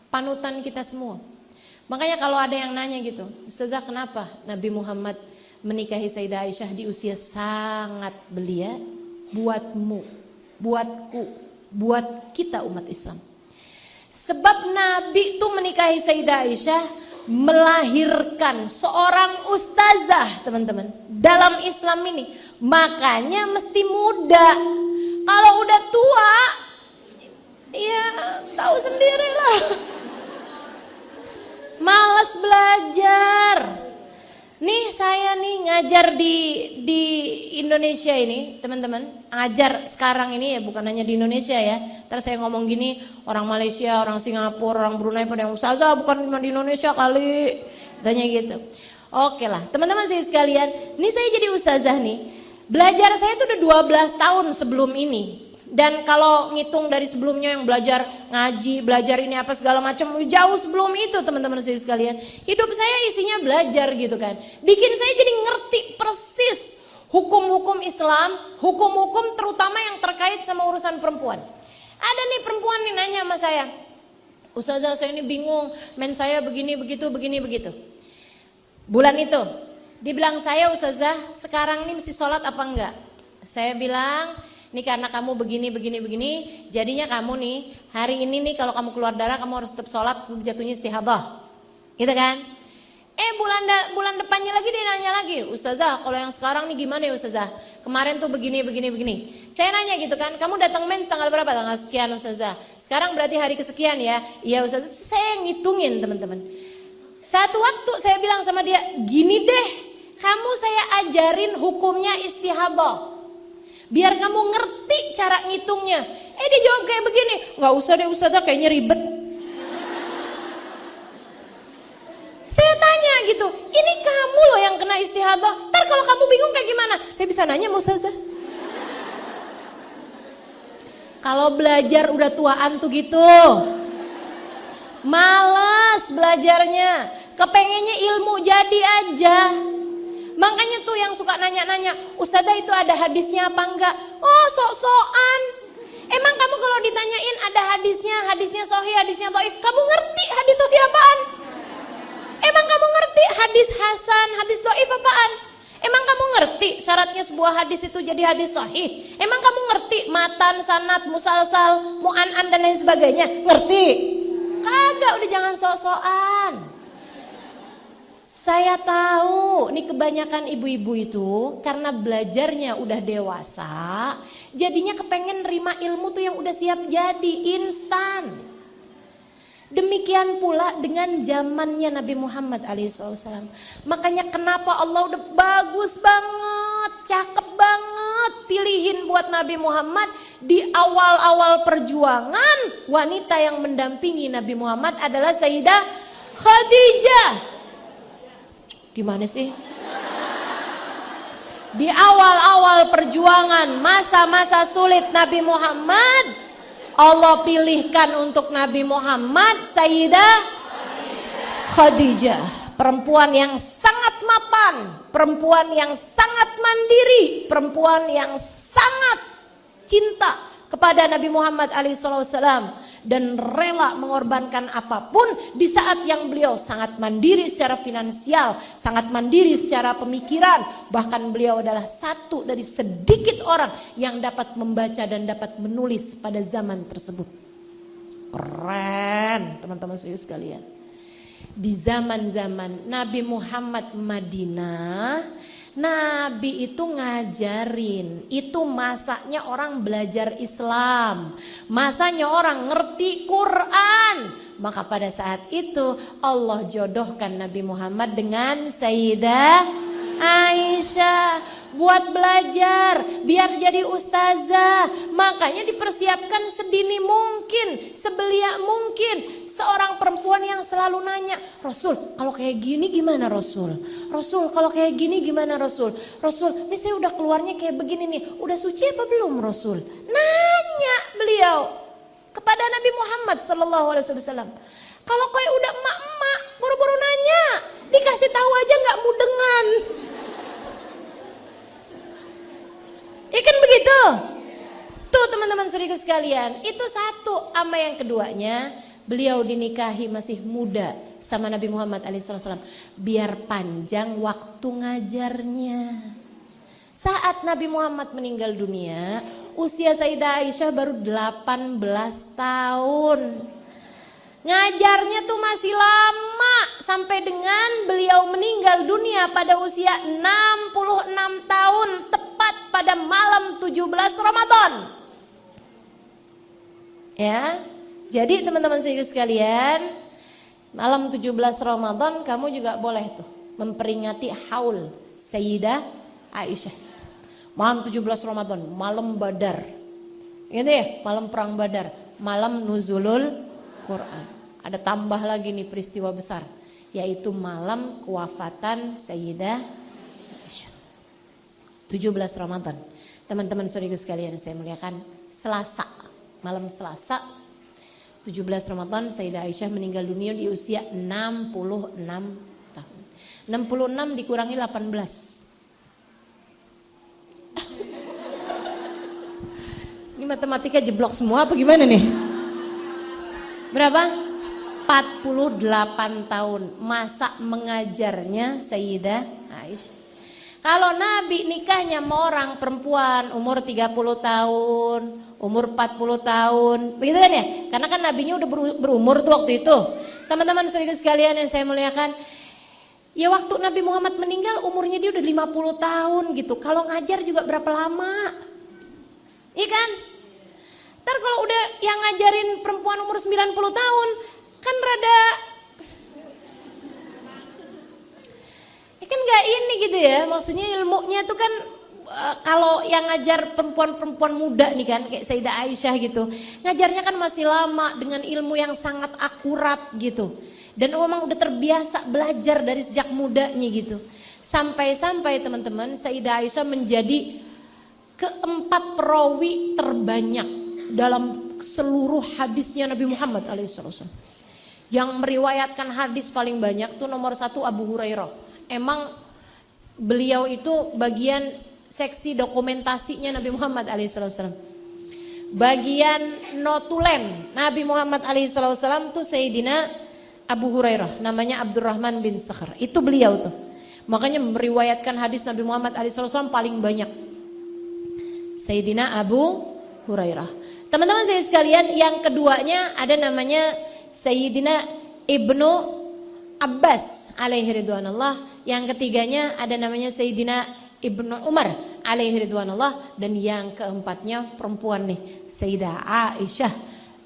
panutan kita semua. Makanya kalau ada yang nanya gitu, ustazah kenapa Nabi Muhammad menikahi Sayyidah Aisyah di usia sangat belia? Buatmu, buatku, buat kita umat Islam. Sebab Nabi itu menikahi Sayyidah Aisyah melahirkan seorang ustazah, teman-teman, dalam Islam ini. Makanya mesti muda. Kalau udah tua, ya tahu sendirilah. Malas belajar. Nih saya nih ngajar di Indonesia ini, teman-teman. Ngajar sekarang ini ya, bukan hanya di Indonesia ya. Terus saya ngomong gini, orang Malaysia, orang Singapura, orang Brunei pada yang ustazah, bukan cuma di Indonesia kali. Tanya gitu. Oke lah, teman-teman saya sekalian, ini saya jadi ustazah nih. Belajar saya tuh udah 12 tahun sebelum ini. Dan kalau ngitung dari sebelumnya yang belajar ngaji, belajar ini apa segala macam, jauh sebelum itu teman-teman saya sekalian. Hidup saya isinya belajar gitu kan. Bikin saya jadi ngerti persis hukum-hukum Islam, hukum-hukum terutama yang terkait sama urusan perempuan. Ada nih perempuan nih nanya sama saya, ustazah saya ini bingung, men saya begini begitu, begini begitu. Bulan itu, dibilang saya, ustazah sekarang ini mesti sholat apa enggak? Saya bilang, ini karena kamu begini, jadinya kamu nih, hari ini nih kalau kamu keluar darah kamu harus tetap sholat sebelum jatuhnya istihadah. Gitu kan? Bulan depannya lagi dia nanya lagi, ustazah kalau yang sekarang nih gimana ya ustazah? Kemarin tuh begini. Saya nanya gitu kan, kamu datang mens tanggal berapa? Tanggal sekian ustazah. Sekarang berarti hari kesekian ya? Iya ustazah, saya ngitungin teman-teman. Satu waktu saya bilang sama dia, gini deh, kamu saya ajarin hukumnya istihadah. Biar kamu ngerti cara ngitungnya. Dia jawab kayak begini, gak usah deh ustazah kayaknya ribet. Saya tanya gitu, ini kamu loh yang kena istihadah. Ntar kalau kamu bingung kayak gimana? Saya bisa nanya sama ustazah. Kalau belajar udah tuaan tuh gitu, malas belajarnya, kepengennya ilmu jadi aja. Makanya tuh yang suka nanya-nanya, ustazah itu ada hadisnya apa enggak? Oh sok-sokan. Emang kamu kalau ditanyain ada hadisnya sahih, hadisnya dhaif, kamu ngerti hadis sahih apaan? Emang kamu ngerti hadis hasan, hadis dhaif apaan? Emang kamu ngerti syaratnya sebuah hadis itu jadi hadis sahih? Emang kamu ngerti matan, sanad, musalsal, mu'an'an dan lain sebagainya? Ngerti? Kagak, udah jangan sok-sokan. Saya tahu, nih kebanyakan ibu-ibu itu karena belajarnya udah dewasa, jadinya kepengen nerima ilmu tuh yang udah siap jadi, instan. Demikian pula dengan zamannya Nabi Muhammad alaihissalam. Makanya kenapa Allah udah bagus banget, cakep banget pilihin buat Nabi Muhammad di awal-awal perjuangan. Wanita yang mendampingi Nabi Muhammad adalah Sayyidah Khadijah. Gimana sih? Di awal-awal perjuangan, masa-masa sulit Nabi Muhammad, Allah pilihkan untuk Nabi Muhammad Sayyidah Khadijah. Perempuan yang sangat mapan, perempuan yang sangat mandiri, perempuan yang sangat cinta kepada Nabi Muhammad alaihissalam. Dan rela mengorbankan apapun di saat yang beliau sangat mandiri secara finansial, sangat mandiri secara pemikiran. Bahkan beliau adalah satu dari sedikit orang yang dapat membaca dan dapat menulis pada zaman tersebut. Keren teman-teman sekalian. Di zaman-zaman Nabi Muhammad Madinah, Nabi itu ngajarin, itu masanya orang belajar Islam, masanya orang ngerti Quran. Maka pada saat itu Allah jodohkan Nabi Muhammad dengan Sayyidah Aisyah buat belajar, biar jadi ustazah. Makanya dipersiapkan sedini mungkin, sebelia mungkin. Seorang perempuan yang selalu nanya, Rasul kalau kayak gini gimana Rasul? Rasul kalau kayak gini gimana Rasul? Rasul ini saya udah keluarnya kayak begini nih, udah suci apa belum Rasul? Nanya beliau kepada Nabi Muhammad SAW. Kalau kayak udah emak-emak buru-buru nanya, dikasih tahu aja nggak mudengan. Ya kan begitu? Tuh teman-teman saudaraku sekalian, itu satu. Sama yang keduanya, beliau dinikahi masih muda sama Nabi Muhammad alaihissalam, biar panjang waktu ngajarnya. Saat Nabi Muhammad meninggal dunia, usia Sayyidah Aisyah baru 18 tahun. Ngajarnya tuh masih lama sampai dengan beliau meninggal dunia pada usia 66 tahun tepat pada malam 17 Ramadan. Ya. Jadi teman-teman sekalian, malam 17 Ramadan kamu juga boleh tuh memperingati haul Sayyidah Aisyah. Malam 17 Ramadan, malam Badar. Gitu ya, malam perang Badar, malam nuzulul Quran. Ada tambah lagi nih peristiwa besar, yaitu malam kewafatan Sayyidah Aisyah. 17 Ramadan. Teman-teman saudara sekalian saya muliakan, Selasa, malam Selasa 17 Ramadan Sayyidah Aisyah meninggal dunia di usia 66 tahun. 66 dikurangi 18. Ini matematika jeblok semua apa gimana nih? Berapa? 48 tahun masa mengajarnya Sayyidah Aisyah. Kalau Nabi nikahnya sama orang perempuan umur 30 tahun, umur 40 tahun, begitu kan ya? Karena kan Nabinya udah berumur tuh waktu itu. Teman-teman saudara sekalian yang saya muliakan, ya waktu Nabi Muhammad meninggal umurnya dia udah 50 tahun gitu. Kalau ngajar juga berapa lama? Iya kan? Ntar kalau udah yang ngajarin perempuan umur 90 tahun, kan rada kan gak ini gitu ya, maksudnya ilmunya tuh kan kalau yang ngajar perempuan-perempuan muda nih kan kayak Sayyidah Aisyah gitu, ngajarnya kan masih lama dengan ilmu yang sangat akurat gitu, dan memang udah terbiasa belajar dari sejak mudanya gitu, sampai-sampai teman-teman Sayyidah Aisyah menjadi keempat perawi terbanyak dalam seluruh hadisnya Nabi Muhammad alaihissalam. Yang meriwayatkan hadis paling banyak tuh nomor 1 Abu Hurairah. Emang beliau itu bagian seksi dokumentasinya Nabi Muhammad alaihissalam. Bagian notulen Nabi Muhammad alaihissalam tuh Sayyidina Abu Hurairah, namanya Abdurrahman bin Sakhar. Itu beliau tuh. Makanya meriwayatkan hadis Nabi Muhammad alaihissalam paling banyak. Sayyidina Abu Hurairah. Teman-teman saya sekalian, yang keduanya ada namanya Sayyidina Ibnu Abbas alaihi ridwanullah. Yang ketiganya ada namanya Sayyidina Ibnu Umar alaihi ridwanullah. Dan yang keempatnya perempuan nih, Sayyidah Aisyah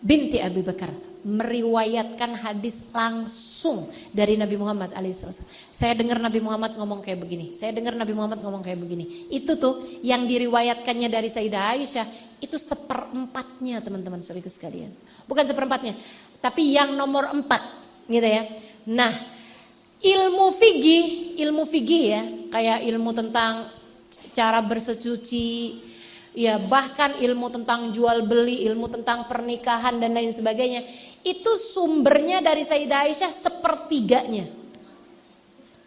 binti Abi Bakar, meriwayatkan hadis langsung dari Nabi Muhammad alaihissalam. Saya dengar Nabi Muhammad ngomong kayak begini, saya dengar Nabi Muhammad ngomong kayak begini. Itu tuh yang diriwayatkannya dari Sayyidah Aisyah itu 1/4-nya teman-teman saudaraku sekalian. Bukan 1/4-nya, tapi yang nomor 4 gitu ya. Nah, ilmu fikih ya, kayak ilmu tentang cara bersesuci, ya bahkan ilmu tentang jual beli, ilmu tentang pernikahan dan lain sebagainya, itu sumbernya dari Sayyidah Aisyah 1/3-nya.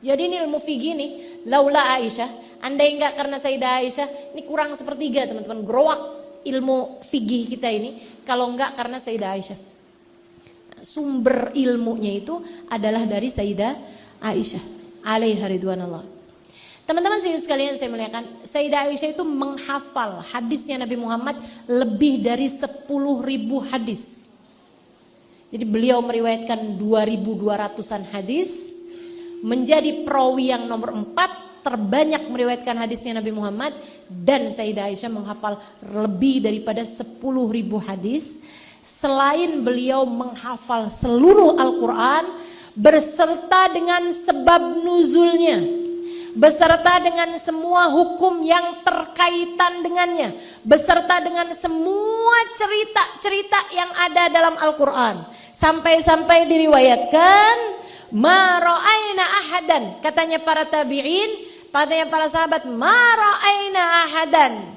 Jadi ini ilmu fikih nih, laula Aisyah, andai enggak karena Sayyidah Aisyah, ini kurang 1/3 teman-teman, growak ilmu fikih kita ini, kalau enggak karena Sayyidah Aisyah. Sumber ilmunya itu adalah dari Sayyidah Aisyah alaiha ridwanullah. Teman-teman sekalian saya muliakan, Sayyidah Aisyah itu menghafal hadisnya Nabi Muhammad lebih dari 10.000 hadis. Jadi beliau meriwayatkan 2.200-an hadis, menjadi perawi yang nomor 4 terbanyak meriwayatkan hadisnya Nabi Muhammad, dan Sayyidah Aisyah menghafal lebih daripada 10.000 hadis. Selain beliau menghafal seluruh Al-Quran berserta dengan sebab nuzulnya, beserta dengan semua hukum yang terkaitan dengannya, beserta dengan semua cerita-cerita yang ada dalam Al-Quran, sampai-sampai diriwayatkan ma ra'aina ahadan, katanya para tabi'in, katanya para sahabat, ma ra'aina ahadan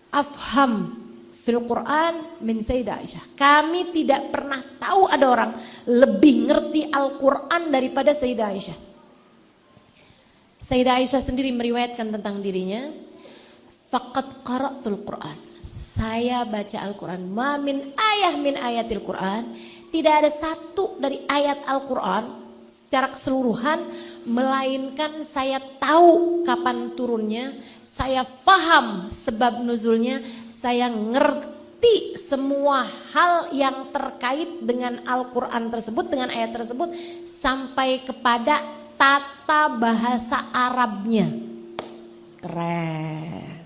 afham fil Quran min Sayyidah Aisyah. Kami tidak pernah tahu ada orang lebih ngerti Al-Quran daripada Sayyidah Aisyah. Sayyidah Aisyah sendiri meriwayatkan tentang dirinya, faqad qara'tul Quran, saya baca Al-Quran, ma min ayah min ayatil Quran, tidak ada satu dari ayat Al-Quran secara keseluruhan melainkan saya tahu kapan turunnya, saya faham sebab nuzulnya, saya mengerti semua hal yang terkait dengan Al-Quran tersebut, dengan ayat tersebut, sampai kepada tata bahasa Arabnya. Keren.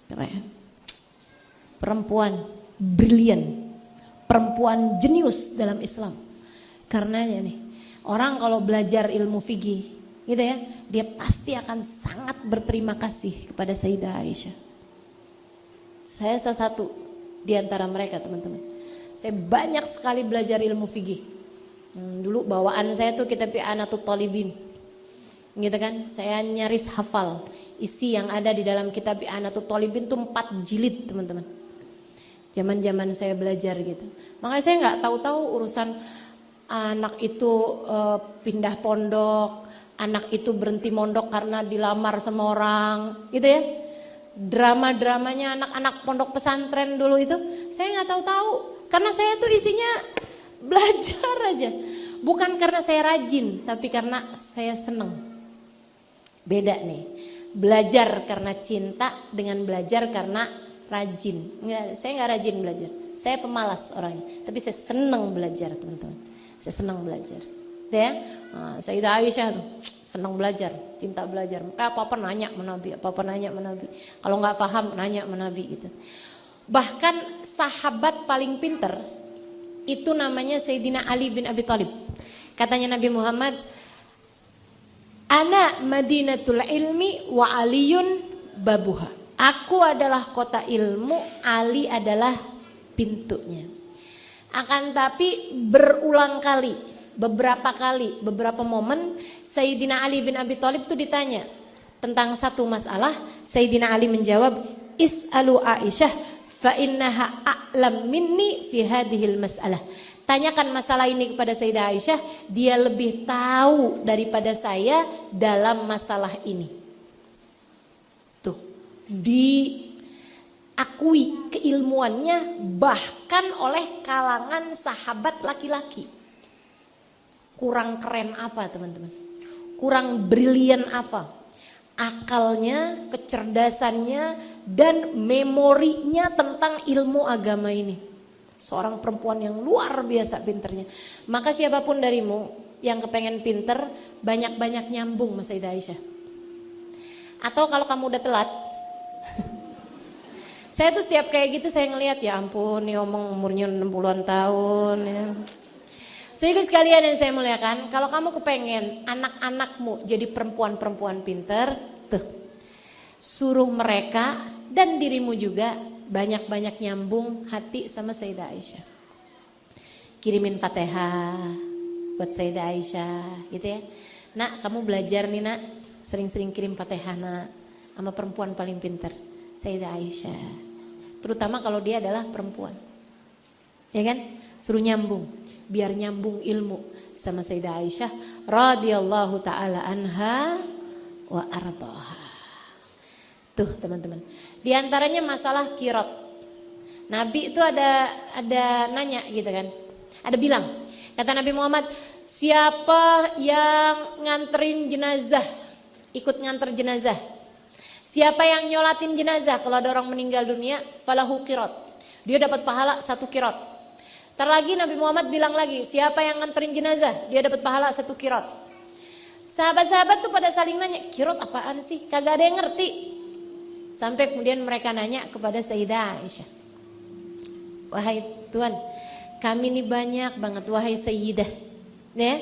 Keren. Perempuan brilian, perempuan jenius dalam Islam. Karenanya nih, orang kalau belajar ilmu fikih gitu ya, dia pasti akan sangat berterima kasih kepada Sayyidah Aisyah. Saya salah satu di antara mereka, teman-teman. Saya banyak sekali belajar ilmu fikih. Dulu bawaan saya tuh kitab I'anatul Talibin. Gitu kan? Saya nyaris hafal isi yang ada di dalam kitab I'anatul Talibin tuh 4 jilid, teman-teman. Zaman-zaman saya belajar gitu. Makanya saya nggak tahu-tahu urusan anak itu pindah pondok, anak itu berhenti mondok karena dilamar sama orang, gitu ya. Drama-dramanya anak-anak pondok pesantren dulu itu saya nggak tahu-tahu, karena saya tuh isinya belajar aja, bukan karena saya rajin, tapi karena saya seneng. Beda nih, belajar karena cinta dengan belajar karena rajin. Saya nggak rajin belajar, saya pemalas orangnya, tapi saya seneng belajar, teman-teman. Saya seneng belajar, ya. Sayyidah Aisyah tuh senang belajar, cinta belajar. Maka apa-apa nanya sama Nabi, apa-apa nanya sama Nabi. Kalau nggak paham nanya sama Nabi gitu. Bahkan sahabat paling pinter itu namanya Sayyidina Ali bin Abi Thalib. Katanya Nabi Muhammad, "Ana Madinatul ilmi wa Aliyun babuha." Aku adalah kota ilmu, Ali adalah pintunya. Akan tapi berulang kali, beberapa momen Sayyidina Ali bin Abi Thalib itu ditanya tentang satu masalah. Sayyidina Ali menjawab, "Is'alu Aisyah fa innaha a'lam minni fi hadhil mas'alah." Tanyakan masalah ini kepada Sayyidah Aisyah, dia lebih tahu daripada saya dalam masalah ini. Tuh, diakui keilmuannya bahkan oleh kalangan sahabat laki-laki. Kurang keren apa, teman-teman? Kurang brilian apa? Akalnya, kecerdasannya, dan memorinya tentang ilmu agama ini. Seorang perempuan yang luar biasa pinternya. Maka siapapun darimu yang kepengen pinter, banyak-banyak nyambung sama Sayyidah Aisyah. Atau kalau kamu udah telat, saya tuh setiap kayak gitu saya ngelihat, ya ampun, nih omong umurnya 60-an tahun ya. Jadi sekalian yang saya muliakan, kalau kamu kepengen anak-anakmu jadi perempuan-perempuan pinter, tuh suruh mereka dan dirimu juga banyak-banyak nyambung hati sama Sayyidah Aisyah. Kirimin Fatihah buat Sayyidah Aisyah gitu ya. Nak, kamu belajar nih nak, sering-sering kirim Fatihah nak sama perempuan paling pinter, Sayyidah Aisyah. Terutama kalau dia adalah perempuan. Ya kan? Suruh nyambung, biar nyambung ilmu sama Sayyidah Aisyah radhiyallahu taala anha wa ardhaha. Tuh teman-teman, di antaranya masalah qiraat. Nabi itu ada nanya gitu kan, ada bilang, kata Nabi Muhammad, siapa yang nganterin jenazah, ikut nganter jenazah, siapa yang nyolatin jenazah, kalau ada orang meninggal dunia, falahu qiraat, dia dapat pahala 1 qiraat. Ntar lagi Nabi Muhammad bilang lagi, siapa yang nganterin jenazah, dia dapat pahala 1 qiraat. Sahabat-sahabat tuh pada saling nanya, qiraat apaan sih? Kagak ada yang ngerti. Sampai kemudian mereka nanya kepada Sayyidah Aisyah, wahai Tuhan, kami ini banyak banget, wahai Sayyidah, ya,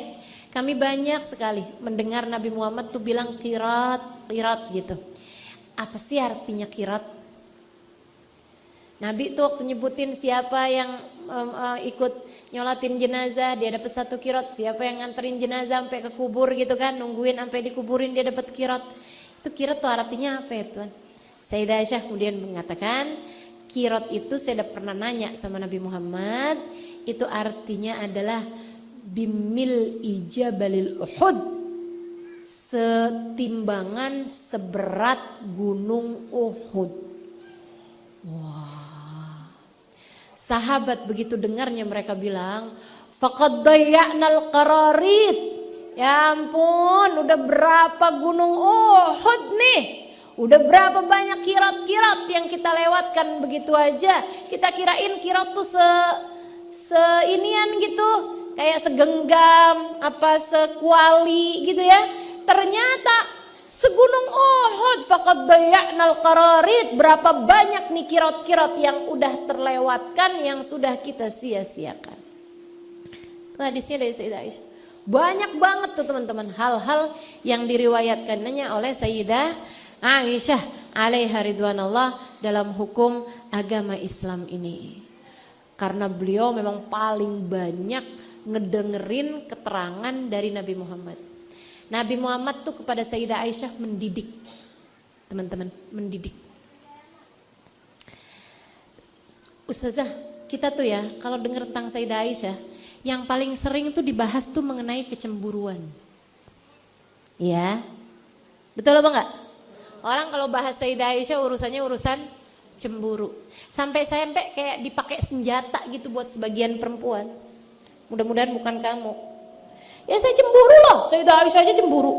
kami banyak sekali mendengar Nabi Muhammad tuh bilang qiraat gitu. Apa sih artinya qiraat? Nabi tuh waktu nyebutin siapa yang ikut nyolatin jenazah, dia dapat 1 qiraat. Siapa yang nganterin jenazah sampai ke kubur gitu kan, nungguin sampai dikuburin, dia dapat qiraat. Itu qiraat tuh artinya apa ya Tuhan? Sayyidah Aisyah kemudian mengatakan, qiraat itu saya udah pernah nanya sama Nabi Muhammad, itu artinya adalah bimil ijabalil Uhud, setimbangan seberat gunung Uhud. Wah, sahabat begitu dengarnya mereka bilang, faqad dayya'nal qararit. Ya ampun, udah berapa gunung Uhud nih? Udah berapa banyak kirat-kirat yang kita lewatkan begitu aja. Kita kirain kirat tuh seinian gitu, kayak segenggam, sekuali gitu ya. Ternyata segunung Uhud, faqad daya'nal qararid. Berapa banyak nih kirat-kirat yang udah terlewatkan, yang sudah kita sia-siakan. Itu hadisnya dari Sayyidah Aisyah. Banyak banget tuh teman-teman hal-hal yang diriwayatkannya oleh Sayyidah Aisyah alaiha ridwanallah dalam hukum agama Islam ini. Karena beliau memang paling banyak ngedengerin keterangan dari Nabi Muhammad. Nabi Muhammad tuh kepada Sayyidah Aisyah mendidik, teman-teman, mendidik. Ustazah, kita tuh ya kalau dengar tentang Sayyidah Aisyah, yang paling sering tuh dibahas tuh mengenai kecemburuan. Ya, betul apa enggak? Orang kalau bahas Sayyidah Aisyah urusannya urusan cemburu. Sampai-sampai kayak dipakai senjata gitu buat sebagian perempuan. Mudah-mudahan bukan kamu. Ya saya cemburu loh, Sayyidah Aisyah aja cemburu.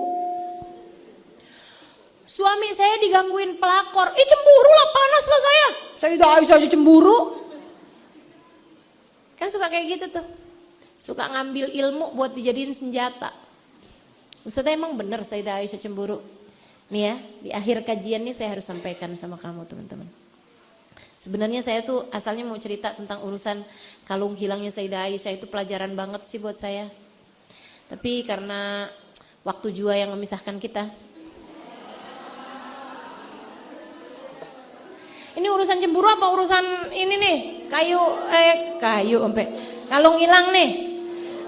Suami saya digangguin pelakor, cemburu lah, panas lah saya. Sayyidah Aisyah aja cemburu. Kan suka kayak gitu tuh. Suka ngambil ilmu buat dijadiin senjata. Ustazah emang bener Sayyidah Aisyah cemburu. Nih ya, di akhir kajian nih saya harus sampaikan sama kamu teman-teman. Sebenarnya saya tuh asalnya mau cerita tentang urusan kalung hilangnya Sayyidah Aisyah, itu pelajaran banget sih buat saya. Tapi karena waktu jua yang memisahkan kita. Ini urusan cemburu apa urusan ini nih? Kayu sampai kalung hilang nih.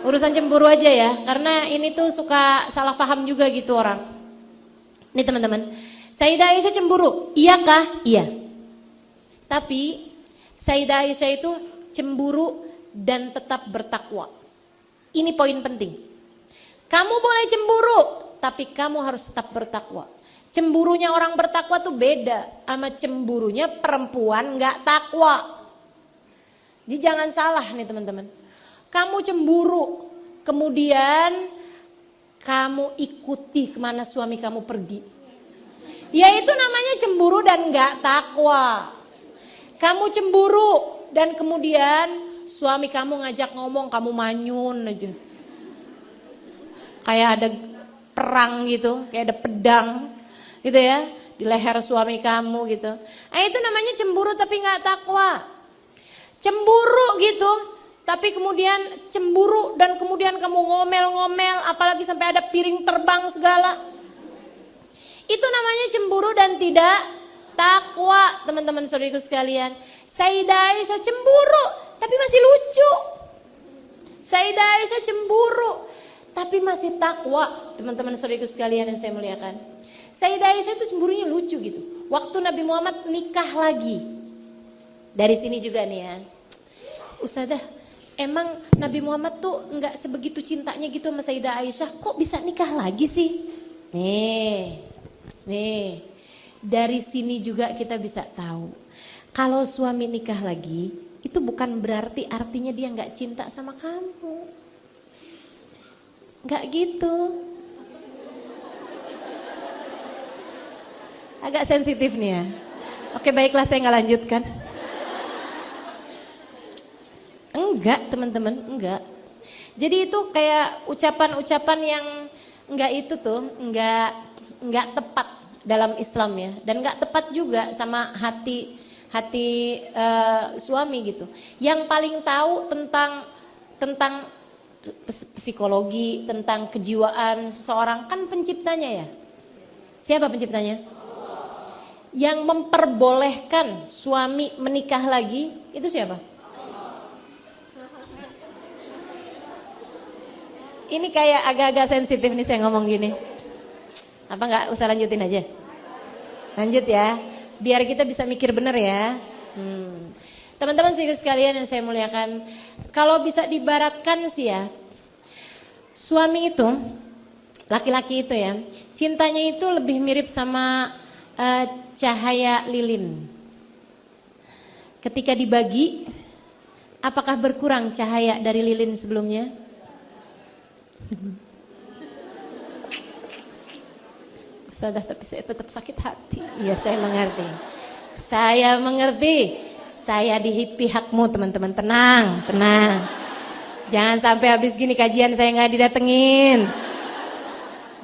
Urusan cemburu aja ya, karena ini tuh suka salah paham juga gitu orang. Nih teman-teman, Sayyidah Aisyah cemburu, iyakah? Iya. Tapi Sayyidah Aisyah itu cemburu dan tetap bertakwa. Ini poin penting. Kamu boleh cemburu, tapi kamu harus tetap bertakwa. Cemburunya orang bertakwa tuh beda sama cemburunya perempuan gak takwa. Jadi jangan salah nih teman-teman. Kamu cemburu, kemudian kamu ikuti kemana suami kamu pergi. Ya itu namanya cemburu dan gak takwa. Kamu cemburu dan kemudian suami kamu ngajak ngomong, kamu manyun aja. Kayak ada perang gitu, kayak ada pedang gitu ya, di leher suami kamu gitu. Itu namanya cemburu tapi gak takwa. Cemburu gitu, tapi kemudian cemburu dan kemudian kamu ngomel-ngomel, apalagi sampai ada piring terbang segala. Itu namanya cemburu dan tidak takwa, teman-teman saudariku sekalian. Sayyidah Aisyah cemburu, tapi masih lucu. Sayyidah Aisyah cemburu, tapi masih takwa, teman-teman saudariku sekalian yang saya muliakan. Sayyidah Aisyah itu cemburunya lucu gitu. Waktu Nabi Muhammad nikah lagi, dari sini juga nih ya, Ustazah, emang Nabi Muhammad tuh nggak sebegitu cintanya gitu sama Sayyidah Aisyah, kok bisa nikah lagi sih? Nih, dari sini juga kita bisa tahu, kalau suami nikah lagi, itu bukan berarti artinya dia nggak cinta sama kamu, nggak gitu. Agak sensitif nih ya. Oke, baiklah saya nggak lanjutkan. Enggak teman-teman, enggak. Jadi itu kayak ucapan-ucapan yang enggak itu tuh, enggak tepat dalam Islam ya. Dan enggak tepat juga sama hati suami gitu. Yang paling tahu tentang psikologi, tentang kejiwaan seseorang kan penciptanya ya. Siapa penciptanya? Yang memperbolehkan suami menikah lagi itu siapa? Ini kayak agak-agak sensitif nih saya ngomong gini. Apa nggak usah lanjutin aja? Lanjut ya, biar kita bisa mikir bener ya. Teman-teman sekalian yang saya muliakan, kalau bisa diibaratkan sih ya, suami itu, laki-laki itu ya, cintanya itu lebih mirip sama cahaya lilin. Ketika dibagi, apakah berkurang cahaya dari lilin sebelumnya? Ustazah, tapi saya tetap sakit hati. Iya, saya mengerti. Saya mengerti. Saya di pihakmu, teman-teman. Tenang, tenang. Jangan sampai habis gini kajian saya nggak didatengin.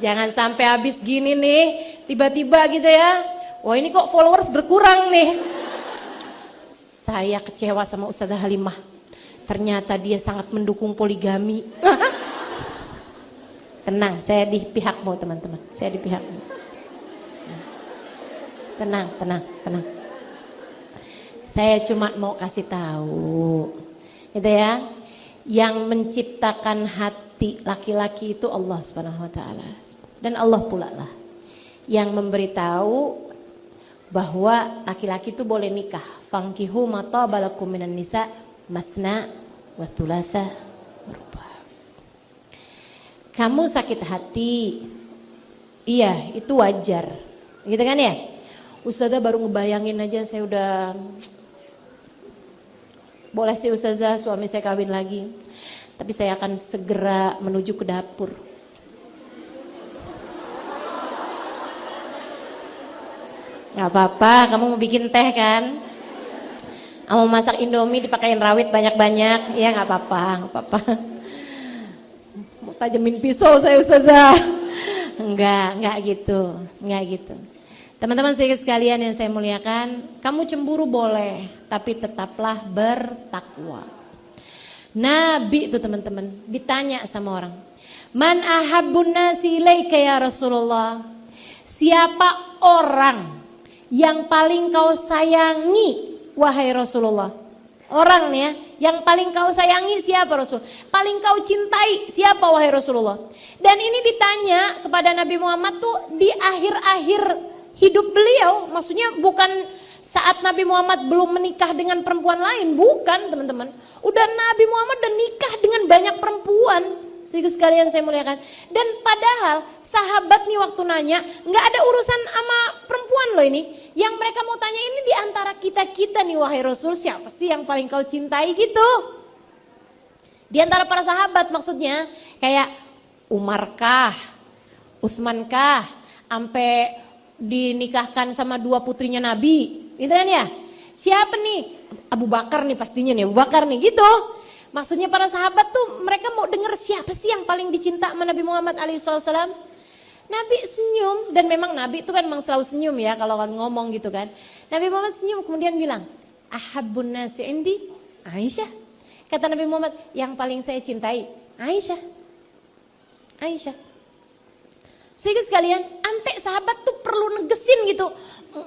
Jangan sampai habis gini nih, tiba-tiba gitu ya. Wah, ini kok followers berkurang nih. Saya kecewa sama Ustazah Halimah. Ternyata dia sangat mendukung poligami. Tenang, saya di pihakmu, teman-teman. Saya di pihakmu. Tenang, tenang, tenang. Saya cuma mau kasih tahu, gitu ya. Yang menciptakan hati laki-laki itu Allah Subhanahu Wa Taala, dan Allah pula lah yang memberitahu bahwa laki-laki itu boleh nikah. Fankihu ma tabalakum minan nisa masna wa thulatha wa ruba'. Kamu sakit hati, iya itu wajar, gitu kan ya? Ustazah baru ngebayangin aja saya udah, boleh sih Ustazah suami saya kawin lagi, tapi saya akan segera menuju ke dapur. Gak apa-apa, kamu mau bikin teh kan? Kamu masak indomie dipakein rawit banyak-banyak, ya gak apa-apa, gak apa-apa. Mau tajamin pisau saya Ustazah. Enggak gitu, enggak gitu. Teman-teman sekalian yang saya muliakan, kamu cemburu boleh, tapi tetaplah bertakwa. Nabi itu teman-teman ditanya sama orang, Man ahabbun nasi ilaika ya Rasulullah? Siapa orang yang paling kau sayangi wahai Rasulullah? Orang nih ya, yang paling kau sayangi siapa Rasul? Paling kau cintai siapa wahai Rasulullah? Dan ini ditanya kepada Nabi Muhammad tuh di akhir-akhir hidup beliau, maksudnya bukan saat Nabi Muhammad belum menikah dengan perempuan lain, bukan teman-teman. Udah Nabi Muhammad udah nikah dengan banyak perempuan, sehingga sekalian saya muliakan. Dan padahal sahabat nih waktu nanya, nggak ada urusan sama perempuan loh ini. Yang mereka mau tanya ini di antara kita-kita nih wahai Rasul, siapa sih yang paling kau cintai gitu? Di antara para sahabat maksudnya, kayak Umar kah, Utsman kah, sampai dinikahkan sama dua putrinya Nabi, gitu kan ya? Siapa nih? Abu Bakar nih pastinya nih, Abu Bakar nih gitu. Maksudnya para sahabat tuh mereka mau denger siapa sih yang paling dicinta sama Nabi Muhammad alaihissalam. Nabi senyum, dan memang Nabi itu kan memang selalu senyum ya kalau ngomong gitu kan. Nabi Muhammad senyum kemudian bilang, Ahabbun nasi indi Aisyah. Kata Nabi Muhammad, yang paling saya cintai Aisyah. Aisyah. Sehingga sekalian, sampai sahabat tuh perlu negesin gitu.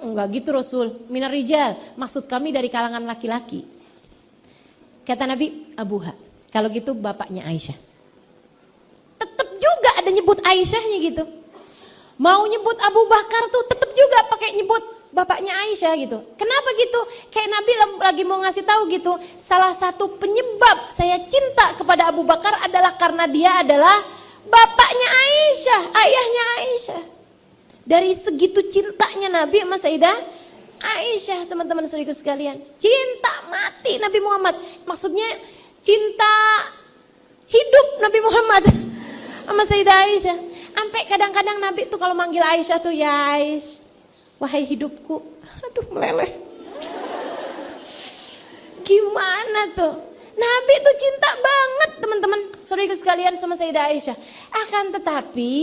Enggak gitu Rasul, minar rijal, maksud kami dari kalangan laki-laki. Kata Nabi, Abuha, kalau gitu bapaknya Aisyah. Tetap juga ada nyebut Aisyahnya gitu. Mau nyebut Abu Bakar tuh tetap juga pakai nyebut bapaknya Aisyah gitu. Kenapa gitu? Kayak Nabi lagi mau ngasih tahu gitu. Salah satu penyebab saya cinta kepada Abu Bakar adalah karena dia adalah bapaknya Aisyah, ayahnya Aisyah. Dari segitu cintanya Nabi sama Sayyidah Aisyah, teman-teman saudaraku sekalian. Cinta mati Nabi Muhammad. Maksudnya cinta hidup Nabi Muhammad sama Sayyidah Aisyah. Sampai kadang-kadang Nabi tuh kalau manggil Aisyah tuh, ya Aisyah, wahai hidupku. Aduh meleleh. Gimana tuh? Nabi itu cinta banget teman-teman saudaraku sekalian sama Sayyidah Aisyah. Akan tetapi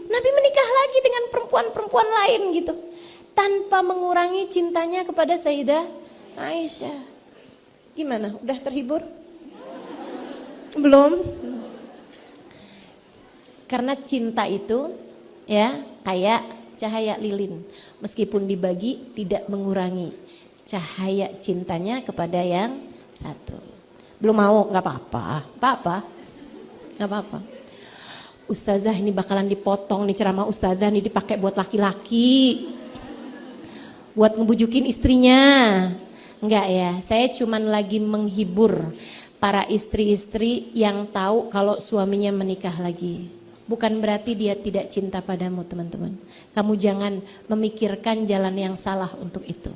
Nabi menikah lagi dengan perempuan-perempuan lain gitu, tanpa mengurangi cintanya kepada Sayyidah Aisyah. Gimana? Udah terhibur? Belum? Karena cinta itu ya kayak cahaya lilin, meskipun dibagi tidak mengurangi cahaya cintanya kepada yang satu. Belum mau, nggak apa-apa, nggak apa-apa. Ustazah ini bakalan dipotong nih ceramah ustazah nih dipakai buat laki-laki, buat ngebujukin istrinya. Enggak ya, saya cuman lagi menghibur para istri-istri yang tahu kalau suaminya menikah lagi. Bukan berarti dia tidak cinta padamu teman-teman. Kamu jangan memikirkan jalan yang salah untuk itu.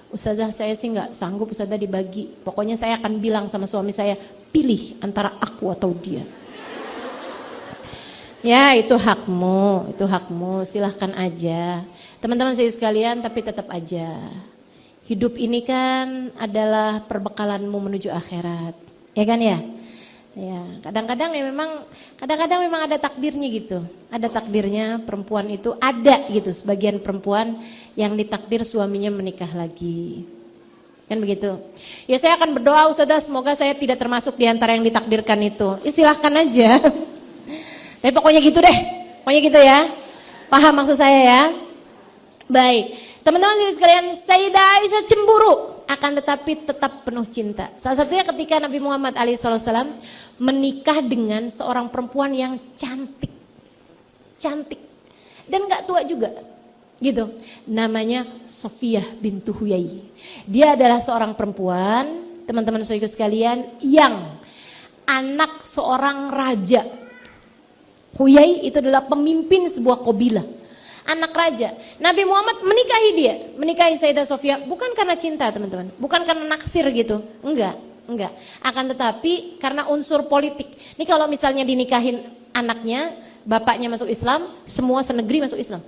Ustazah saya sih nggak sanggup Ustazah dibagi. Pokoknya saya akan bilang sama suami saya, pilih antara aku atau dia. Ya, itu hakmu, silahkan aja. Teman-teman saya sekalian, tapi tetap aja. Hidup ini kan adalah perbekalanmu menuju akhirat. Ya kan ya? Ya, kadang-kadang memang ada takdirnya gitu. Ada takdirnya perempuan itu ada gitu, sebagian perempuan yang ditakdir suaminya menikah lagi. Kan begitu. Ya saya akan berdoa Ustazah, semoga saya tidak termasuk di antara yang ditakdirkan itu. Ya silahkan aja. Tapi pokoknya gitu deh. Pokoknya gitu ya. Paham maksud saya ya? Baik. Teman-teman sekalian, Sayyidah Aisyah cemburu, akan tetapi tetap penuh cinta. Salah satunya ketika Nabi Muhammad SAW menikah dengan seorang perempuan yang cantik. Cantik. Dan gak tua juga. Gitu. Namanya Sofiyah bintu Huyai. Dia adalah seorang perempuan, teman-teman saudara sekalian, yang anak seorang raja. Huyai itu adalah pemimpin sebuah kabilah, anak raja. Nabi Muhammad menikahi Sayyidah Sofiyah bukan karena cinta teman-teman, bukan karena naksir gitu, enggak. Akan tetapi karena unsur politik. Ini kalau misalnya dinikahin anaknya, bapaknya masuk Islam, semua senegeri masuk Islam.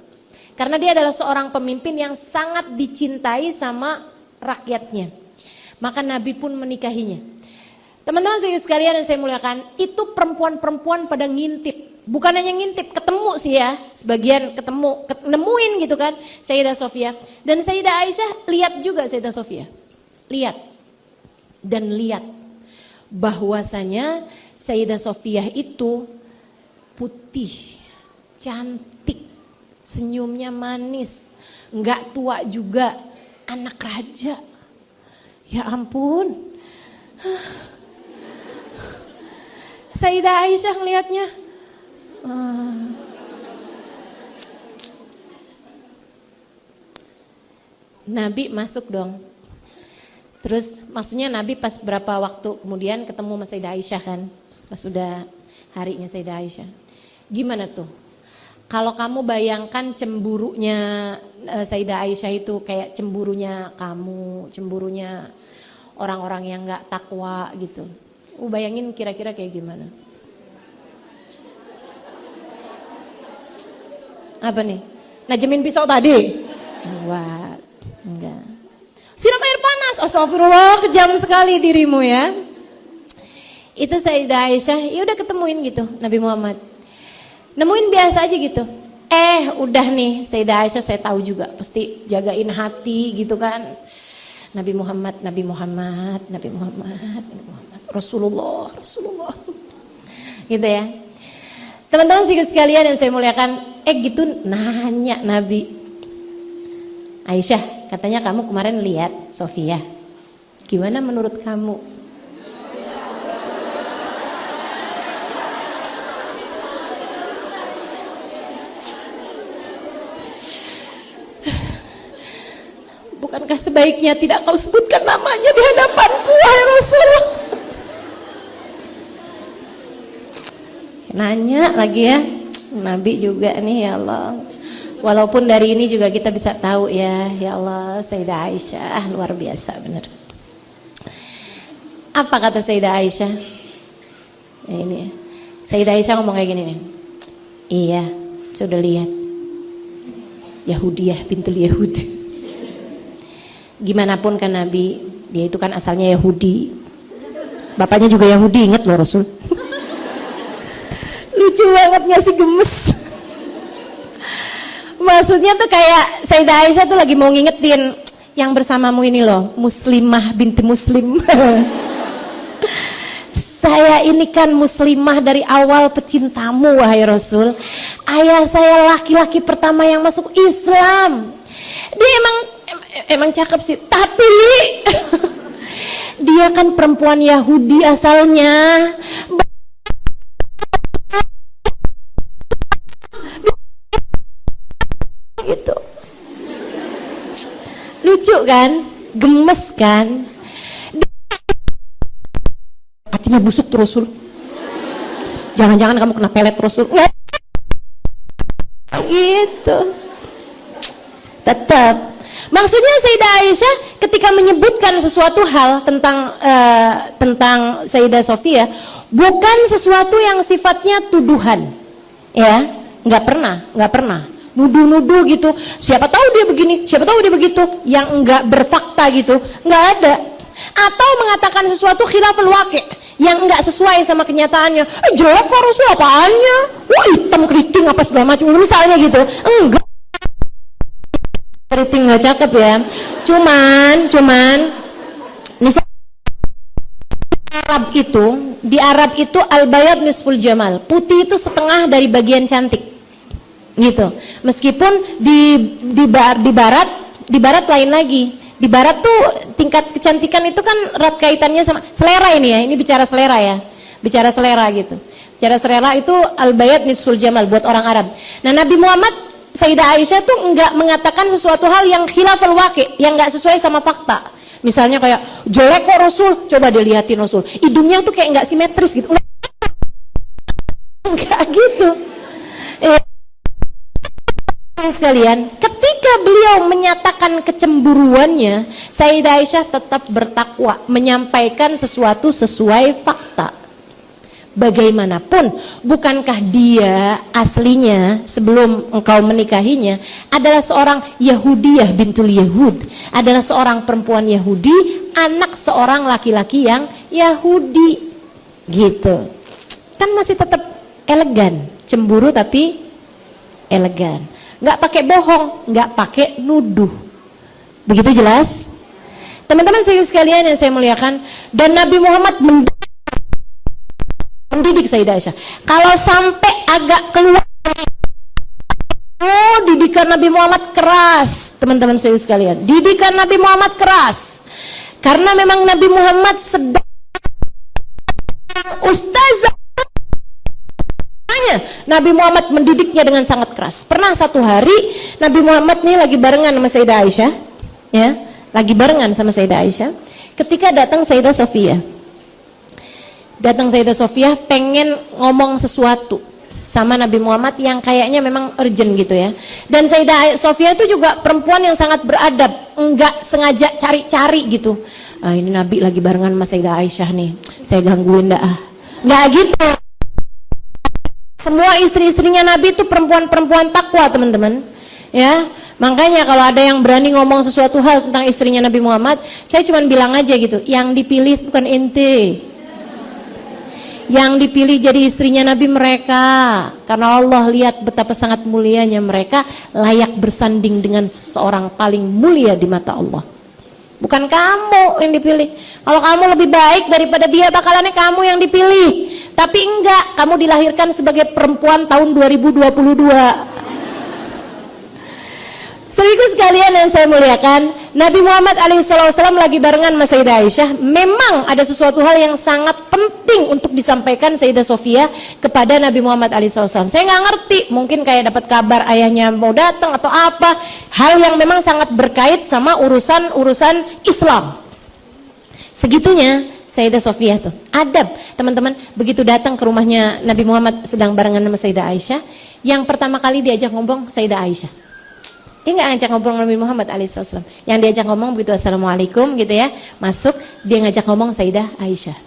Karena dia adalah seorang pemimpin yang sangat dicintai sama rakyatnya. Maka Nabi pun menikahinya. Teman-teman sekalian yang saya muliakan, itu perempuan-perempuan pada ngintip. Bukan hanya ngintip, ketemu sih ya, sebagian nemuin gitu kan Sayyidah Sofiyah. Dan Sayyidah Aisyah lihat juga Sayyidah Sofiyah. Lihat bahwasanya Sayyidah Sofiyah itu putih, cantik, senyumnya manis, enggak tua juga, anak raja. Ya ampun. Sayyidah Aisyah ngelihatnya, Nabi masuk dong. Terus maksudnya Nabi pas berapa waktu kemudian ketemu sama Sayyidah Aisyah kan, pas sudah harinya Sayyidah Aisyah. Gimana tuh? Kalau kamu bayangkan cemburunya Sayyidah Aisyah itu kayak cemburunya kamu, cemburunya orang-orang yang gak takwa gitu. Bayangin kira-kira kayak gimana? Apa nih? Najemin pisau tadi? Enggak. Siram air panas. Astagfirullah, kejam sekali dirimu ya. Itu Sayyidah Aisyah, ya udah ketemuin gitu Nabi Muhammad. Nemuin biasa aja gitu. Udah nih Sayyidah Aisyah saya tahu juga pasti jagain hati gitu kan. Nabi Muhammad, Rasulullah. Gitu ya. Teman-teman sekalian yang saya muliakan, gitu nanya Nabi. Aisyah, katanya kamu kemarin lihat Sofiyah. Gimana menurut kamu? Bukankah sebaiknya tidak kau sebutkan namanya di hadapanku, wahai Rasul? Nanya lagi ya, Nabi juga nih ya Allah. Walaupun dari ini juga kita bisa tahu ya Allah, Sayyidah Aisyah luar biasa benar. Apa kata Sayyidah Aisyah? Ya ini ya. Sayyidah Aisyah ngomong kayak gini nih. Iya, sudah lihat. Yahudiyah bintul Yahud. Gimana pun kan Nabi, dia itu kan asalnya Yahudi. Bapaknya juga Yahudi, ingat loh Rasul. Lucu banget ngasih gemes. Maksudnya tuh kayak Sayyidah Aisyah tuh lagi mau ngingetin, yang bersamamu ini loh, muslimah binti muslim. Saya ini kan muslimah dari awal pecintamu wahai Rasul. Ayah saya laki-laki pertama yang masuk Islam. Dia emang cakep sih, tapi dia kan perempuan Yahudi asalnya. Gitu. Lucu kan? Gemes kan? Hatinya busuk tuh Rasul. Jangan-jangan kamu kena pelet Rasul. Gitu. Tetap. Maksudnya Sayyidah Aisyah ketika menyebutkan sesuatu hal tentang Sayyidah Sofiyah, bukan sesuatu yang sifatnya tuduhan. Ya, nggak pernah. Nuduh-nuduh gitu. Siapa tahu dia begini, siapa tahu dia begitu. Yang nggak berfakta gitu, nggak ada. Atau mengatakan sesuatu khilaful waqi', yang nggak sesuai sama kenyataannya. Jelek kok Rasul apaannya? Wah hitam keriting apa segala macam. Misalnya gitu. Enggak. Keriting nggak cakep ya. Cuman misalnya di Arab itu al-bayad nisful jamal. Putih itu setengah dari bagian cantik. Gitu. Meskipun di barat lain lagi. Di barat tuh tingkat kecantikan itu kan erat kaitannya sama selera ini ya. Ini bicara selera ya. Bicara selera gitu. Bicara selera itu al-bayad nisful jamal buat orang Arab. Nah, Nabi Muhammad Sayyidah Aisyah tuh enggak mengatakan sesuatu hal yang khilaful waqi', yang enggak sesuai sama fakta. Misalnya kayak jelek kok Rasul, coba dilihatin Rasul. Hidungnya tuh kayak enggak simetris gitu. Enggak gitu. Sekalian, ketika beliau menyatakan kecemburuannya, Sayyidah Aisyah tetap bertakwa, menyampaikan sesuatu sesuai fakta. Bagaimanapun, bukankah dia aslinya sebelum engkau menikahinya adalah seorang Yahudiyah bintul Yahud, adalah seorang perempuan Yahudi, anak seorang laki-laki yang Yahudi, gitu. Kan masih tetap elegan, cemburu tapi elegan. Nggak pakai bohong, nggak pakai nuduh. Begitu jelas? Teman-teman sekalian yang saya muliakan, dan Nabi Muhammad mendidik Sayyidah Aisyah. Kalau sampai agak keluar, didikan Nabi Muhammad keras, teman-teman sekalian. Didikan Nabi Muhammad keras. Karena memang Nabi Muhammad sedang ustazah. Nabi Muhammad mendidiknya dengan sangat keras. Pernah satu hari Nabi Muhammad nih lagi barengan sama Sayyidah Aisyah, ya, lagi barengan sama Sayyidah Aisyah. Ketika datang Sayyidah Sofiyah pengen ngomong sesuatu sama Nabi Muhammad yang kayaknya memang urgent gitu ya. Dan Sayyidah Sofiyah itu juga perempuan yang sangat beradab, enggak sengaja cari-cari gitu. Ini Nabi lagi barengan sama Sayyidah Aisyah nih, saya gangguin dah. Nggak gitu. Semua istri-istrinya Nabi itu perempuan-perempuan takwa, teman-teman. Ya, makanya kalau ada yang berani ngomong sesuatu hal tentang istrinya Nabi Muhammad, saya cuma bilang aja gitu, yang dipilih bukan ente. Yang dipilih jadi istrinya Nabi mereka. Karena Allah lihat betapa sangat mulianya mereka, layak bersanding dengan seorang paling mulia di mata Allah. Bukan kamu yang dipilih. Kalau kamu lebih baik daripada dia, bakalannya kamu yang dipilih. Tapi enggak, kamu dilahirkan sebagai perempuan tahun 2022. Seribu sekalian yang saya muliakan, Nabi Muhammad alaihissalam lagi barengan sama Sayyidah Aisyah. Memang ada sesuatu hal yang sangat penting untuk disampaikan Sayyidah Sofiyah kepada Nabi Muhammad alaihissalam. Saya nggak ngerti, mungkin kayak dapat kabar ayahnya mau datang atau apa. Hal yang memang sangat berkait sama urusan Islam. Segitunya Sayyidah Sofiyah tuh adab, teman-teman. Begitu datang ke rumahnya Nabi Muhammad sedang barengan sama Sayyidah Aisyah, yang pertama kali diajak ngomong Sayyidah Aisyah. Dia nggak ngajak ngomong Nabi Muhammad alaihissalam. Yang diajak ngomong begitu assalamualaikum gitu ya, masuk, dia ngajak ngomong Sayyidah Aisyah.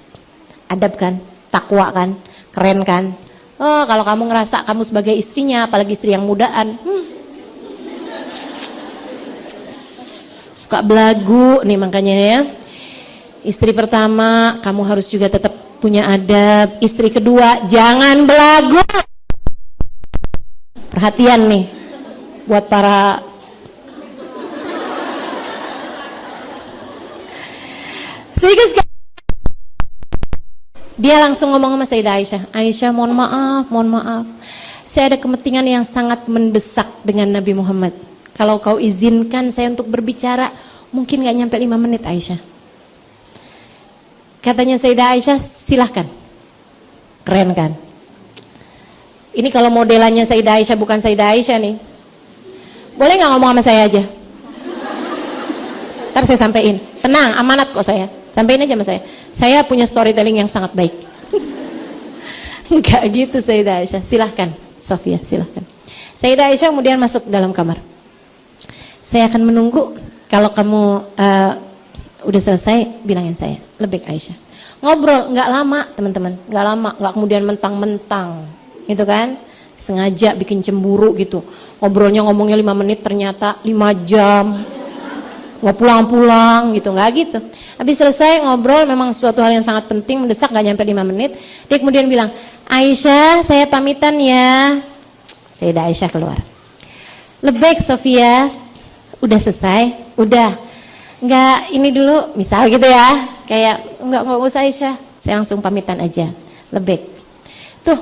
Adab kan, takwa kan, keren kan. Oh, kalau kamu ngerasa kamu sebagai istrinya, apalagi istri yang mudaan, suka belagu nih, makanya ya. Istri pertama kamu harus juga tetap punya adab. Istri kedua jangan belagu. Perhatian nih buat para dia langsung ngomong sama Sayyidah Aisyah. Aisyah, mohon maaf, saya ada kepentingan yang sangat mendesak dengan Nabi Muhammad. Kalau kau izinkan saya untuk berbicara, mungkin gak nyampe 5 menit Aisyah. Katanya Sayyidah Aisyah, silahkan. Keren kan? Ini kalau modelannya Sayyidah Aisyah bukan Sayyidah Aisyah nih, boleh gak ngomong sama saya aja? Ntar saya sampein. Tenang, amanat kok saya. Sampein aja sama saya. Saya punya storytelling yang sangat baik. Enggak gitu Sayyidah Aisyah. Silahkan Sofia, silahkan. Sayyidah Aisyah kemudian masuk dalam kamar. Saya akan menunggu. Kalau kamu udah selesai, bilangin saya. Lebih Aisyah. Ngobrol, nggak lama teman-teman. Nggak lama, nggak kemudian mentang-mentang. Gitu kan? sengaja bikin cemburu gitu. Ngomongnya 5 menit ternyata 5 jam. Nggak pulang-pulang gitu, nggak gitu. Habis selesai ngobrol memang suatu hal yang sangat penting, mendesak, nggak nyampe 5 menit. Dia kemudian bilang, Aisyah saya pamitan ya. Sayyidah Aisyah keluar. Lebek Sofia, udah selesai? Udah. Nggak ini dulu, misal gitu ya. Kayak nggak usah Aisyah, saya langsung pamitan aja. Lebek. Tuh,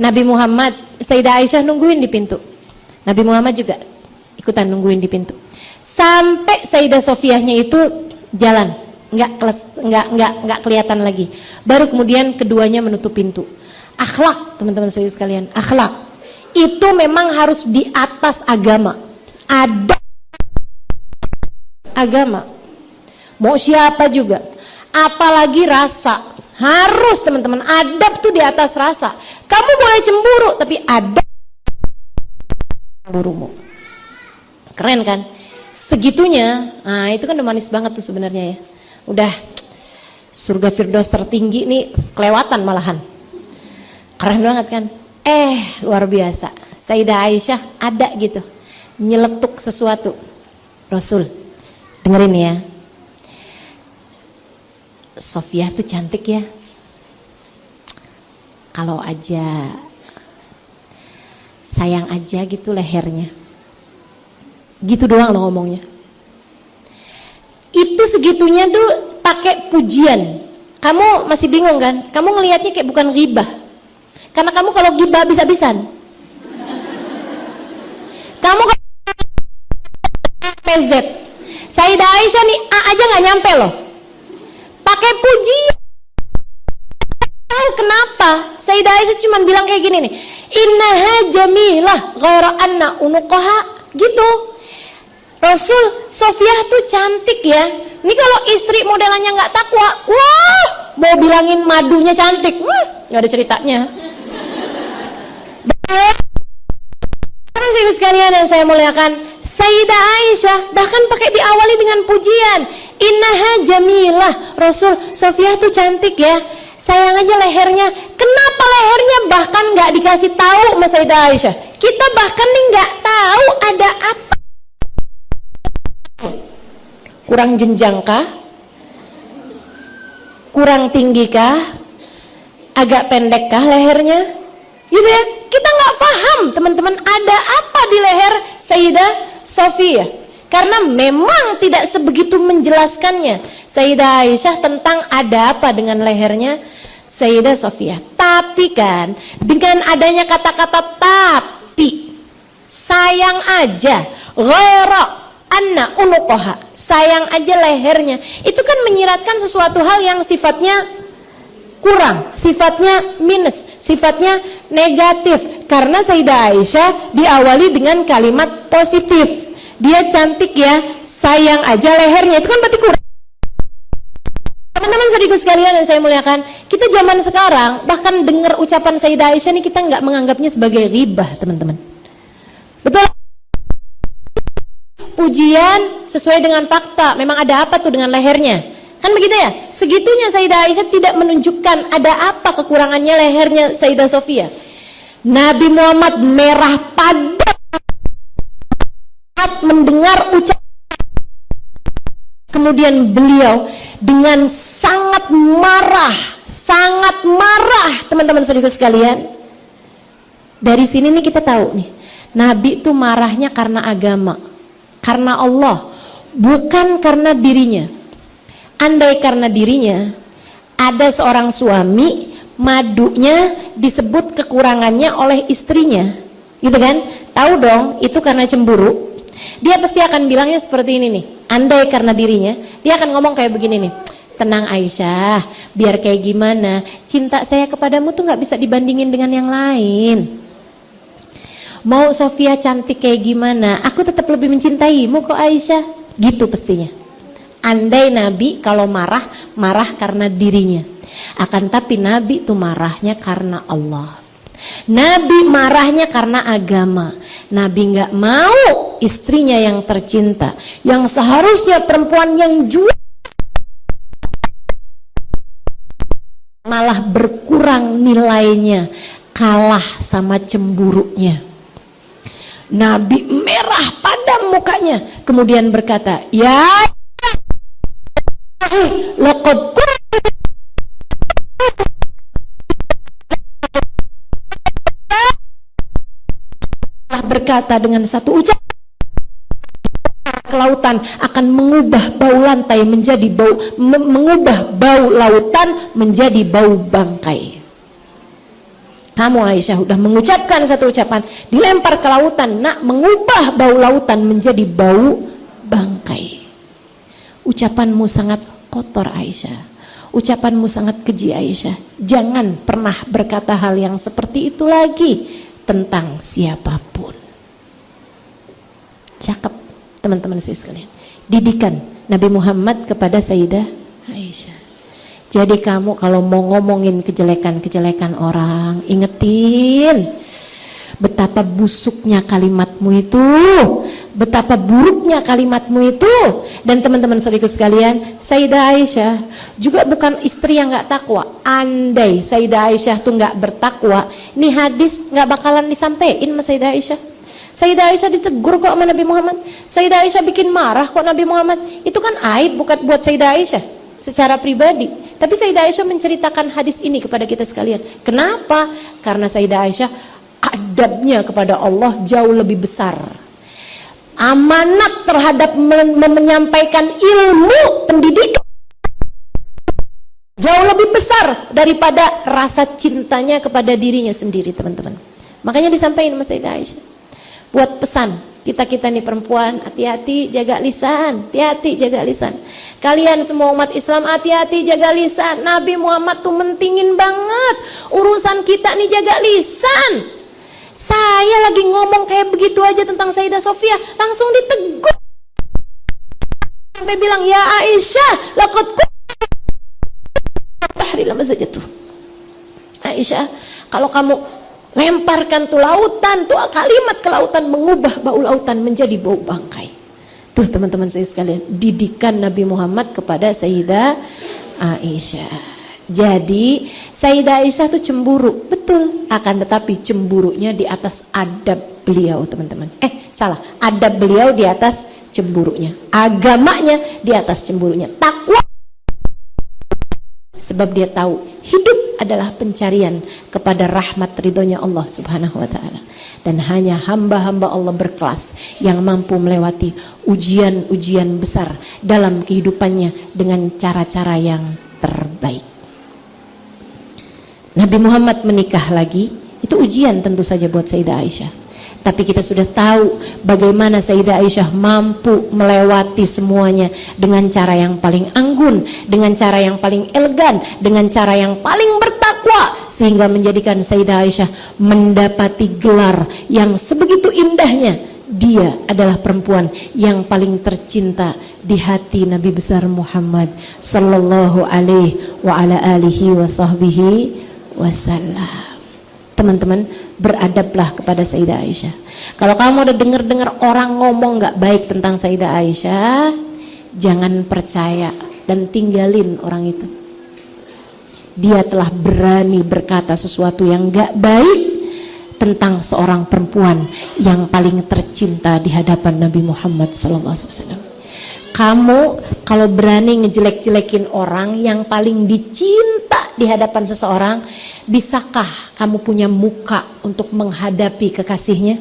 Nabi Muhammad, Sayyidah Aisyah nungguin di pintu. Nabi Muhammad juga ikutan nungguin di pintu. Sampai Sayyidah Sofiahnya itu jalan, nggak kelihatan lagi. Baru kemudian keduanya menutup pintu. Akhlak, teman-teman sekalian, akhlak itu memang harus di atas agama. Ada agama, mau siapa juga, apalagi rasa. Harus teman-teman, adab tuh di atas rasa. Kamu boleh cemburu, tapi adab cemburumu. Keren kan? Segitunya, nah itu kan udah manis banget tuh sebenarnya ya. Udah surga Firdaus tertinggi nih kelewatan malahan. Keren banget kan? Luar biasa. Sayyidah Aisyah ada gitu, nyeletuk sesuatu. Rasul, dengerin ya. Sofia tuh cantik ya. Kalau aja sayang aja gitu lehernya. Gitu doang lo ngomongnya. Itu segitunya tuh pakai pujian. Kamu masih bingung kan? Kamu ngelihatnya kayak bukan ghibah. Karena kamu kalau ghibah habis-habisan. Kamu PZ. Sayyidah Aisyah nih A aja nggak nyampe loh. Pakai pujian. Tahu kenapa? Sayyidah Aisyah cuma bilang kayak gini nih. Innaha jamilah ghaira anna unuqaha. Gitu. Rasul, Sofia tuh cantik ya. Ini kalau istri modelannya nggak takwa, wah, mau bilangin madunya cantik, nggak ada ceritanya. Teman-teman sekalian yang saya muliakan, Sayyidah Aisyah bahkan pakai diawali dengan pujian. Innaha jamilah, Rasul, Sofia tuh cantik ya. Sayang aja lehernya. Kenapa lehernya bahkan nggak dikasih tahu sama Sayyidah Aisyah? Kita bahkan nih nggak tahu ada apa. Kurang jenjangkah? Kurang tinggikah? Agak pendekkah lehernya? Gitu ya. Kita nggak paham teman-teman ada apa di leher Sayyidah Sofia. Karena memang tidak sebegitu menjelaskannya Sayyidah Aisyah tentang ada apa dengan lehernya Sayyidah Sofia. Tapi kan dengan adanya kata-kata tapi, sayang aja, ghaira anna unuqaha, sayang aja lehernya, itu kan menyiratkan sesuatu hal yang sifatnya kurang, sifatnya minus, sifatnya negatif. Karena Sayyidah Aisyah diawali dengan kalimat positif, dia cantik ya, sayang aja lehernya, itu kan berarti kurang. Teman-teman saudaraku sekalian yang saya muliakan, kita zaman sekarang bahkan dengar ucapan Sayyidah Aisyah ini kita nggak menganggapnya sebagai ghibah, teman-teman. Betul? Pujian sesuai dengan fakta, memang ada apa tuh dengan lehernya, kan begitu ya. Segitunya Sayyidah Aisyah tidak menunjukkan ada apa kekurangannya lehernya Sayyidah Sofia. Nabi Muhammad merah pada saat mendengar ucapan, kemudian beliau dengan sangat marah teman-teman saudaraku sekalian. Dari sini nih kita tahu nih, Nabi tuh marahnya karena agama, karena Allah, bukan karena dirinya. Andai karena dirinya, ada seorang suami madunya disebut kekurangannya oleh istrinya, gitu kan? Tahu dong, itu karena cemburu. Dia pasti akan bilangnya seperti ini nih. Andai karena dirinya, dia akan ngomong kayak begini nih. Tenang Aisyah, biar kayak gimana, cinta saya kepadamu tuh nggak bisa dibandingin dengan yang lain. Mau Sofia cantik kayak gimana, aku tetap lebih mencintaimu kok Aisyah. Gitu pastinya. Andai Nabi kalau marah karena dirinya. Akan tapi Nabi itu marahnya karena Allah. Nabi marahnya karena agama. Nabi nggak mau istrinya yang tercinta, yang seharusnya perempuan yang jual, malah berkurang nilainya. kalah sama cemburunya. Nabi merah padam mukanya, kemudian berkata, ya laqad berkata dengan satu ucapan ke lautan akan mengubah bau lantai menjadi bau, mengubah bau lautan menjadi bau bangkai. Kamu Aisyah udah mengucapkan satu ucapan, dilempar ke lautan, nak mengubah bau lautan menjadi bau bangkai. Ucapanmu sangat kotor Aisyah, ucapanmu sangat keji Aisyah. Jangan pernah berkata hal yang seperti itu lagi tentang siapapun. Cakep teman-teman sekalian, didikan Nabi Muhammad kepada Sayyidah Aisyah. Jadi kamu kalau mau ngomongin kejelekan-kejelekan orang, ingetin betapa busuknya kalimatmu itu, betapa buruknya kalimatmu itu. Dan teman-teman saudaraku sekalian, Sayyidah Aisyah juga bukan istri yang gak takwa. Andai Sayyidah Aisyah tuh gak bertakwa, ini hadis gak bakalan disampaikan sama Sayyidah Aisyah. Sayyidah Aisyah ditegur kok sama Nabi Muhammad. Sayyidah Aisyah bikin marah kok Nabi Muhammad. Itu kan aib bukan buat Sayyidah Aisyah secara pribadi, tapi Sayyidah Aisyah menceritakan hadis ini kepada kita sekalian. Kenapa? Karena Sayyidah Aisyah adabnya kepada Allah jauh lebih besar. Amanat terhadap menyampaikan ilmu pendidikan jauh lebih besar daripada rasa cintanya kepada dirinya sendiri, teman-teman. Makanya disampaikan sama Sayyidah Aisyah. Buat pesan kita nih perempuan, hati-hati jaga lisan, hati-hati jaga lisan. Kalian semua umat Islam hati-hati jaga lisan. Nabi Muhammad tuh mentingin banget urusan kita nih jaga lisan. Saya lagi ngomong kayak begitu aja tentang Sayyidah Sofia, langsung ditegur sampai bilang, ya Aisyah laqad bahri lama saja tuh Aisyah, kalau kamu lemparkan tuh lautan, tuh kalimat ke lautan mengubah bau lautan menjadi bau bangkai. Tuh teman-teman saya sekalian, didikan Nabi Muhammad kepada Sayyidah Aisyah. Jadi Sayyidah Aisyah tuh cemburu, betul, akan tetapi cemburunya di atas adab beliau, teman-teman. Salah, adab beliau di atas cemburunya, agamanya di atas cemburunya, takwa. Sebab dia tahu hidup adalah pencarian kepada rahmat ridhonya Allah Subhanahu wa ta'ala. Dan hanya hamba-hamba Allah berkelas yang mampu melewati ujian-ujian besar dalam kehidupannya dengan cara-cara yang terbaik. Nabi Muhammad menikah lagi, itu ujian tentu saja buat Sayyidah Aisyah. Tapi kita sudah tahu bagaimana Sayyidah Aisyah mampu melewati semuanya dengan cara yang paling anggun, dengan cara yang paling elegan, dengan cara yang paling bertakwa, sehingga menjadikan Sayyidah Aisyah mendapati gelar yang sebegitu indahnya. Dia adalah perempuan yang paling tercinta di hati Nabi besar Muhammad sallallahu alaihi wa ala alihi wa sahbihi wasallam. Teman-teman, beradablah kepada Sayyidah Aisyah. Kalau kamu udah dengar orang ngomong gak baik tentang Sayyidah Aisyah, jangan percaya dan tinggalin orang itu. Dia telah berani berkata sesuatu yang gak baik tentang seorang perempuan yang paling tercinta di hadapan Nabi Muhammad SAW. Kamu kalau berani ngejelek-jelekin orang yang paling dicinta di hadapan seseorang, bisakah kamu punya muka untuk menghadapi kekasihnya?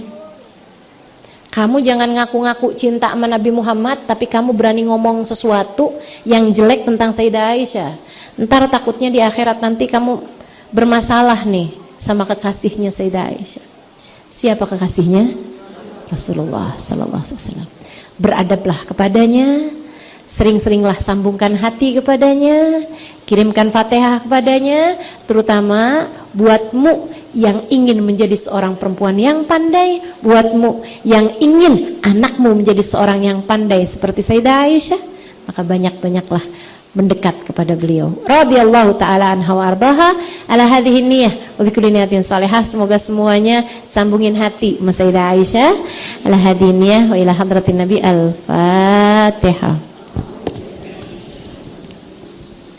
Kamu jangan ngaku-ngaku cinta sama Nabi Muhammad, tapi kamu berani ngomong sesuatu yang jelek tentang Sayyidah Aisyah. Ntar takutnya di akhirat nanti kamu bermasalah nih sama kekasihnya Sayyidah Aisyah. Siapa kekasihnya? Rasulullah sallallahu alaihi wasallam. Beradablah kepadanya, sering-seringlah sambungkan hati kepadanya, kirimkan Fatihah kepadanya, terutama buatmu yang ingin menjadi seorang perempuan yang pandai, buatmu yang ingin anakmu menjadi seorang yang pandai seperti Sayyidah Aisyah, maka banyak-banyaklah mendekat kepada beliau. Radhiyallahu taala anha wa ardaha ala hadhihi niyyah wa bi kulli niyatin salihah. Semoga semuanya sambungin hati sama Sayyidah Aisyah ala hadhihi niyyah wa ila hadratin Nabi. Al-Fatihah.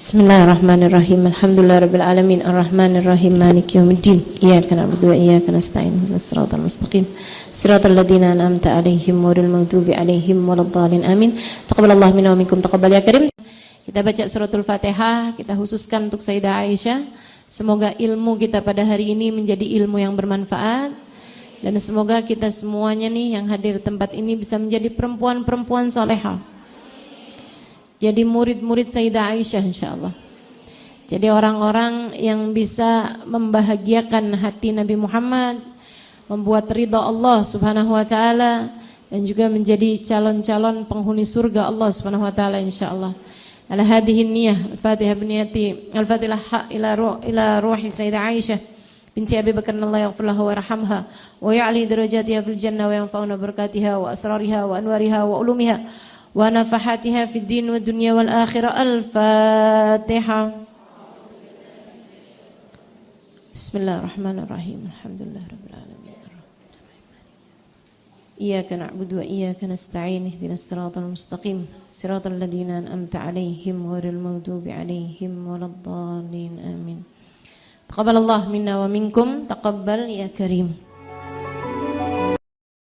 Bismillahirrahmanirrahim. Alhamdulillahirabbil alamin arrahmanirrahim maliki yaumiddin. Iyyaka na'budu wa iyyaka nasta'in. Ihdinas siratal mustaqim. Siratal ladzina an'amta 'alaihim ghairil maghdubi 'alaihim waladdallin. Amin. Taqabbalallahu minna wa minkum taqabbal ya karim. Kita baca suratul Fatihah, kita khususkan untuk Sayyidah Aisyah. Semoga ilmu kita pada hari ini menjadi ilmu yang bermanfaat, dan semoga kita semuanya nih yang hadir di tempat ini bisa menjadi perempuan-perempuan salehah. Jadi murid-murid Sayyidah Aisyah insyaallah. Jadi orang-orang yang bisa membahagiakan hati Nabi Muhammad, membuat ridha Allah Subhanahu wa taala, dan juga menjadi calon-calon penghuni surga Allah Subhanahu wa taala insyaallah. Ala hadhihi niyyah, al-Fatihah biniyati, al-Fatihah ila ruhi Sayyidah Aisyah binti Abi Bakar, Allah yaghfir laha wa yarhamha wa ya'li darajatiha fil jannah wa yanfa'una barakatiha wa asrariha wa anwariha wa ulumiha wa nafahatiha fid din wa dunya wal akhirah. Al-Fatihah. Bismillahirrahmanirrahim. Alhamdulillahirabbil alamin. Iyyaka na'budu wa iyyaka nasta'in. Ihdinas siratal mustaqim. Siratal ladzina an'amta 'alaihim ghairil maghdubi 'alaihim waladdallin. Amin. Taqabbalallahu minna wa minkum. Taqabbal ya karim.